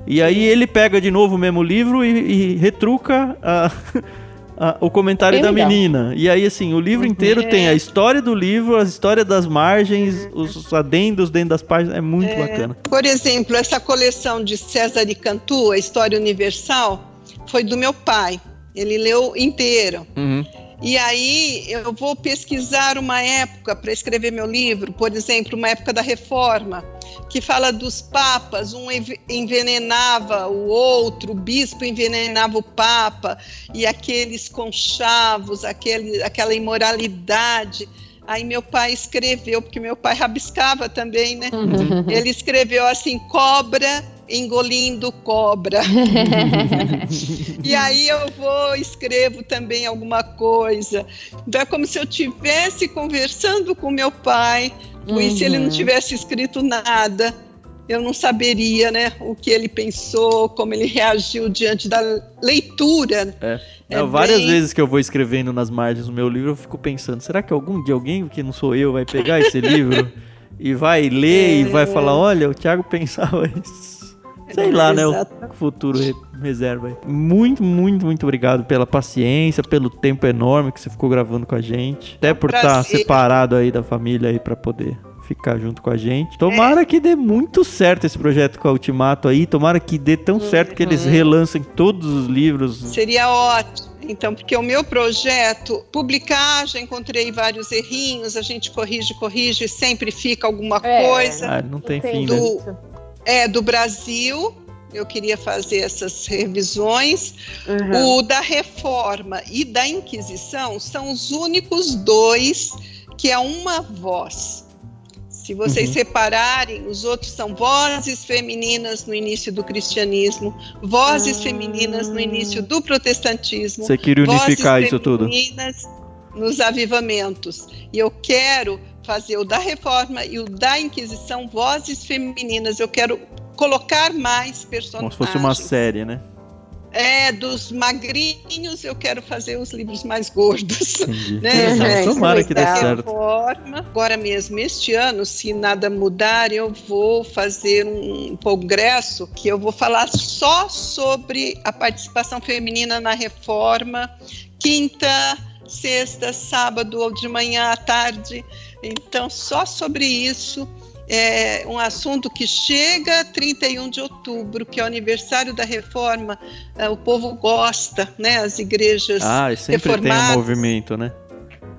E aí ele pega de novo o mesmo livro e retruca o comentário da menina. E aí, assim, o livro inteiro tem a história do livro, a história das margens, os adendos dentro das páginas. É muito bacana. Por exemplo, essa coleção de César e Cantu, a História Universal, foi do meu pai. Ele leu inteiro. E aí eu vou pesquisar uma época para escrever meu livro, por exemplo, uma época da Reforma, que fala dos papas, um envenenava o outro, o bispo envenenava o papa, e aqueles conchavos, aquela imoralidade. Aí meu pai escreveu, porque meu pai rabiscava também, né? Ele escreveu assim, cobra engolindo cobra. E aí eu escrevo também alguma coisa. Então é como se eu estivesse conversando com meu pai, e se ele não tivesse escrito nada. eu não saberia, né, o que ele pensou, como ele reagiu diante da leitura. Várias vezes que eu vou escrevendo nas margens do meu livro, eu fico pensando, será que algum dia alguém que não sou eu vai pegar esse livro e vai ler e vai falar, olha, o Thiago pensava isso. Sei lá, né, o futuro reserva aí. Muito, muito, muito obrigado pela paciência, pelo tempo enorme que você ficou gravando com a gente. Até por estar separado aí da família aí pra poder ficar junto com a gente. Tomara que dê muito certo esse projeto com a Ultimato aí. Tomara que dê tão certo que eles relancem todos os livros. Seria ótimo. Então, porque o meu projeto, publicar, já encontrei vários errinhos, a gente corrige, sempre fica alguma coisa. Não tem fim, do Brasil, eu queria fazer essas revisões. O da Reforma e da Inquisição são os únicos 2 que é uma voz. Se vocês separarem, os outros são vozes femininas no início do cristianismo, vozes femininas no início do protestantismo. Você queria unificar isso tudo? Vozes femininas nos avivamentos. E eu quero fazer o da Reforma e o da Inquisição, vozes femininas. Eu quero colocar mais personagens. Como se fosse uma série, né? Dos magrinhos, eu quero fazer os livros mais gordos. Entendi. Né? Tomara que dê certo. Agora mesmo, este ano, se nada mudar, eu vou fazer um congresso que eu vou falar só sobre a participação feminina na Reforma, quinta, sexta, sábado, ou de manhã à tarde. Então, só sobre isso. É um assunto que chega 31 de outubro, que é o aniversário da Reforma. O povo gosta, né? As igrejas sempre reformadas tem um movimento, né?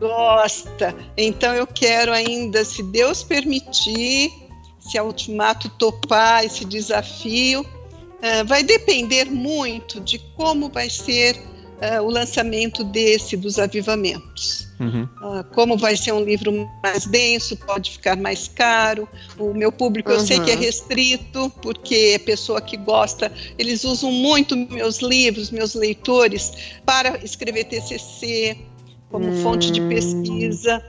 Gosta. Então eu quero ainda, se Deus permitir, se a Ultimato topar esse desafio, vai depender muito de como vai ser o lançamento dos avivamentos. Como vai ser um livro mais denso, pode ficar mais caro. O meu público eu sei que é restrito, porque é pessoa que gosta, eles usam muito meus livros, meus leitores, para escrever TCC, como fonte de pesquisa,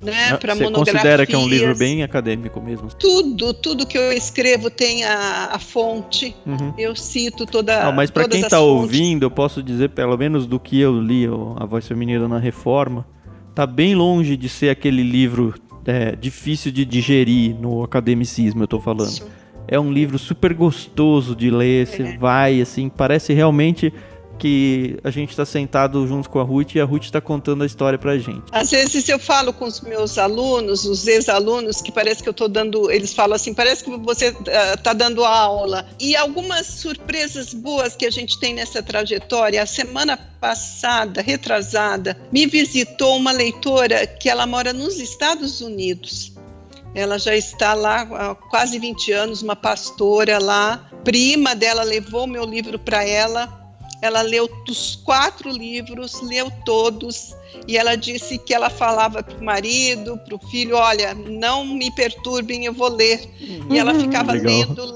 né, para monografias. Você considera que é um livro bem acadêmico mesmo? Tudo que eu escrevo tem a fonte. Eu cito mas para quem está ouvindo, eu posso dizer, pelo menos do que eu li, A Voz Feminina na Reforma, tá bem longe de ser aquele livro difícil de digerir no academicismo, eu tô falando. Isso. É um livro super gostoso de ler, você vai, assim, parece realmente que a gente está sentado junto com a Ruth e a Ruth está contando a história pra gente. Às vezes eu falo com os meus alunos, os ex-alunos, que parece que eu estou dando, eles falam assim, parece que você está dando aula. E algumas surpresas boas que a gente tem nessa trajetória. A semana passada, retrasada, me visitou uma leitora que ela mora nos Estados Unidos. Ela já está lá há quase 20 anos, uma pastora lá. Prima dela levou meu livro para ela. Ela leu os 4 livros, leu todos, e ela disse que ela falava para o marido, para o filho, olha, não me perturbem, eu vou ler. E ela ficava lendo,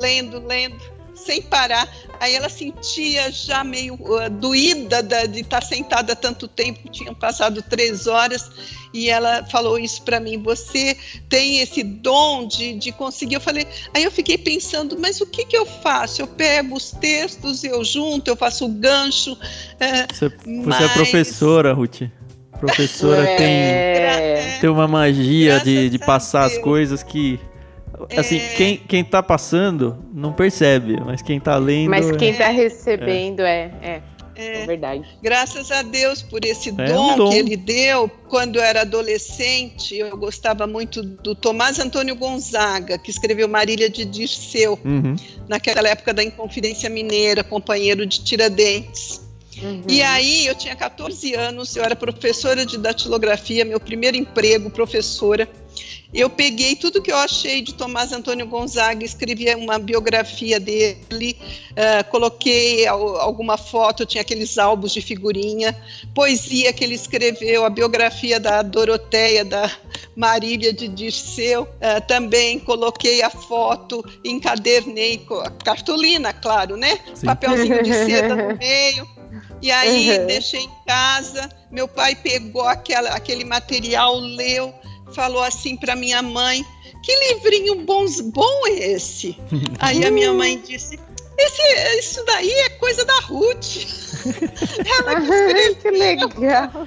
sem parar. Aí ela sentia já meio doída de estar sentada tanto tempo, tinham passado 3 horas, e ela falou isso para mim, você tem esse dom de conseguir. Aí eu fiquei pensando, mas o que eu faço? Eu pego os textos, eu junto, eu faço o gancho. Você é professora, Ruth. Professora tem uma magia de passar as coisas que... Assim, quem tá passando não percebe, mas quem tá lendo... Mas quem tá recebendo é verdade. Graças a Deus por esse dom que ele deu. Quando eu era adolescente, eu gostava muito do Tomás Antônio Gonzaga, que escreveu Marília de Dirceu, naquela época da Inconfidência Mineira, companheiro de Tiradentes. E aí, eu tinha 14 anos, eu era professora de datilografia, meu primeiro emprego, professora. Eu peguei tudo que eu achei de Tomás Antônio Gonzaga, escrevi uma biografia dele, coloquei alguma foto, tinha aqueles álbuns de figurinha, poesia que ele escreveu, a biografia da Doroteia, da Marília de Dirceu, também coloquei a foto, encadernei, cartolina, claro, né? Sim. Papelzinho de seda no meio. E aí deixei em casa, meu pai pegou aquele material, leu, falou assim para minha mãe: que livrinho bom é esse? Aí a minha mãe disse: isso daí é coisa da Ruth. Ela que escreveu. Que legal.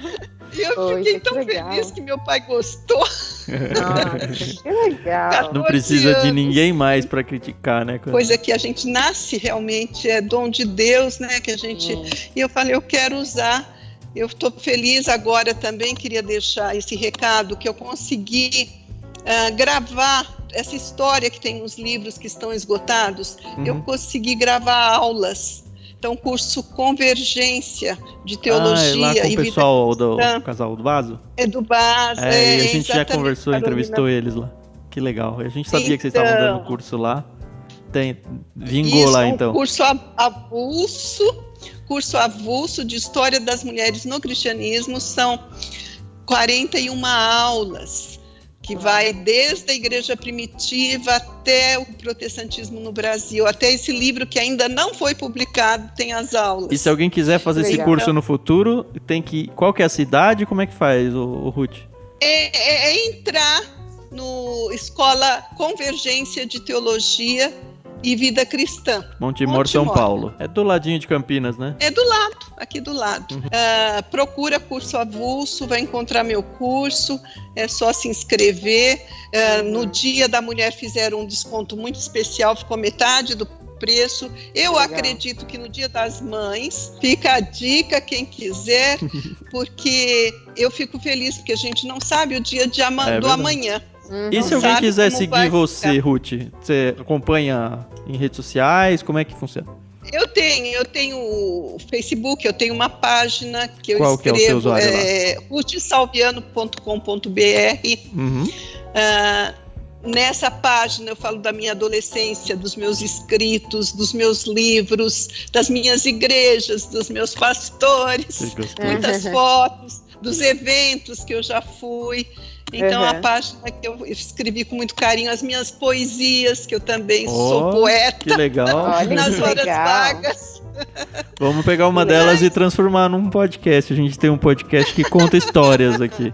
E eu fiquei tão feliz que meu pai gostou. Nossa, que legal. Não precisa de ninguém mais para criticar, né? Coisa que a gente nasce realmente, é dom de Deus, né? Que a gente... E eu falei, eu quero usar. Eu estou feliz agora também, queria deixar esse recado, que eu consegui gravar essa história que tem nos livros que estão esgotados. Eu consegui gravar aulas. Então, curso Convergência de Teologia. É lá com o pessoal do Casal do Baso? É do Baso. E a gente já conversou, entrevistou eles lá. Que legal. A gente sabia que vocês estavam dando curso lá. Vingou lá, então. Curso avulso de História das Mulheres no Cristianismo. São 41 aulas, que vai desde a igreja primitiva até o protestantismo no Brasil. Até esse livro que ainda não foi publicado tem as aulas. E se alguém quiser fazer esse curso no futuro, tem que... Qual que é a cidade? Como é que faz, o Ruth? É entrar no Escola Convergência de Teologia e Vida Cristã. Montemor, São Paulo. É do ladinho de Campinas, né? É do lado, aqui do lado. Procura curso avulso, vai encontrar meu curso, é só se inscrever. No Dia da Mulher fizeram um desconto muito especial, ficou metade do preço. Eu acredito que no Dia das Mães, fica a dica, quem quiser, porque eu fico feliz, porque a gente não sabe o dia do amanhã. E se alguém quiser seguir você, Ruth? Você acompanha em redes sociais? Como é que funciona? Eu tenho o Facebook, eu tenho uma página que eu Qual escrevo, que é o seu usuário lá? ruthsalviano.com.br. Nessa página eu falo da minha adolescência, dos meus escritos, dos meus livros, das minhas igrejas, dos meus pastores, muitas fotos, dos eventos que eu já fui. Então, a página que eu escrevi com muito carinho, as minhas poesias, que eu também sou poeta. Que legal. Nas horas vagas. Vamos pegar uma delas e transformar num podcast. A gente tem um podcast que conta histórias aqui.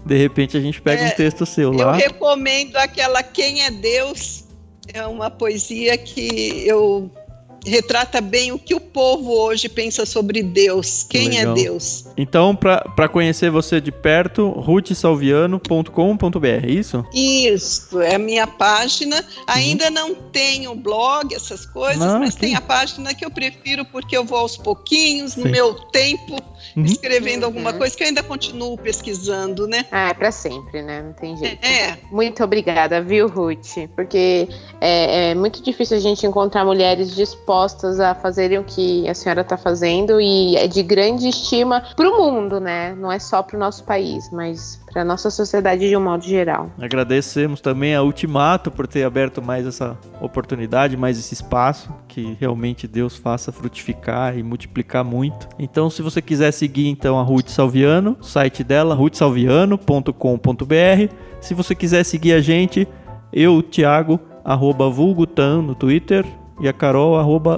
De repente a gente pega um texto seu lá. Eu recomendo aquela Quem é Deus. É uma poesia que eu retrata bem o que o povo hoje pensa sobre Deus. Quem é Deus? Então, para conhecer você de perto, ruthsalviano.com.br, é isso? Isso, é a minha página. Ainda não tenho blog, essas coisas, mas tem a página que eu prefiro porque eu vou aos pouquinhos, no meu tempo, escrevendo alguma coisa que eu ainda continuo pesquisando, né? É pra sempre, né? Não tem jeito. Muito obrigada, viu, Ruth? Porque é muito difícil a gente encontrar mulheres dispostas a fazerem o que a senhora está fazendo, e é de grande estima para o mundo, né? Não é só para o nosso país, mas para a nossa sociedade de um modo geral. Agradecemos também a Ultimato por ter aberto mais essa oportunidade, mais esse espaço, que realmente Deus faça frutificar e multiplicar muito. Então, se você quiser seguir então a Ruth Salviano, o site dela, ruthsalviano.com.br. Se você quiser seguir a gente, eu, Thiago, @vulgutan no Twitter, e a Carol,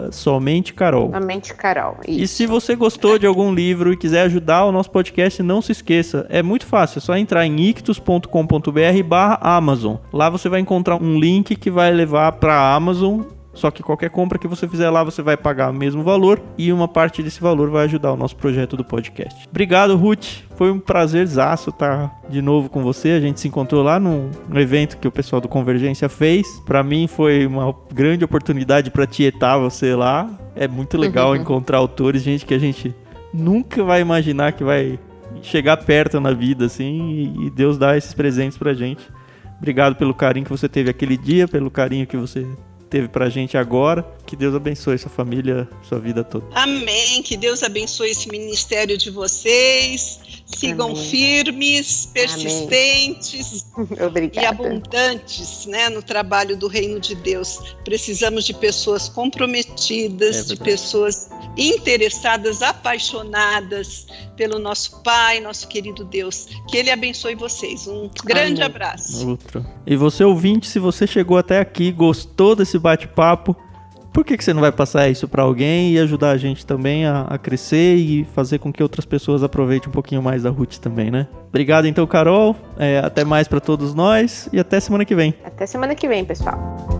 @somentecarol. Somente Carol. Isso. E se você gostou de algum livro e quiser ajudar o nosso podcast, não se esqueça. É muito fácil, é só entrar em ictus.com.br/Amazon. Lá você vai encontrar um link que vai levar para a Amazon. Só que qualquer compra que você fizer lá, você vai pagar o mesmo valor, e uma parte desse valor vai ajudar o nosso projeto do podcast. Obrigado, Ruth. Foi um prazerzaço estar de novo com você. A gente se encontrou lá num evento que o pessoal do Convergência fez. Para mim foi uma grande oportunidade para tietar você lá. É muito legal encontrar autores, gente que a gente nunca vai imaginar que vai chegar perto na vida, assim, e Deus dá esses presentes pra gente. Obrigado pelo carinho que você teve aquele dia, pelo carinho que você teve pra gente agora. Que Deus abençoe sua família, sua vida toda. Amém, que Deus abençoe esse ministério de vocês. Sigam firmes, persistentes e abundantes, né, no trabalho do reino de Deus. Precisamos de pessoas comprometidas, de pessoas interessadas, apaixonadas pelo nosso Pai, nosso querido Deus. Que Ele abençoe vocês. Um grande abraço. E você, ouvinte, se você chegou até aqui, gostou desse bate-papo, por que você não vai passar isso pra alguém e ajudar a gente também a crescer e fazer com que outras pessoas aproveitem um pouquinho mais da Ruth também, né? Obrigado então, Carol. Até mais pra todos nós e até semana que vem. Até semana que vem, pessoal.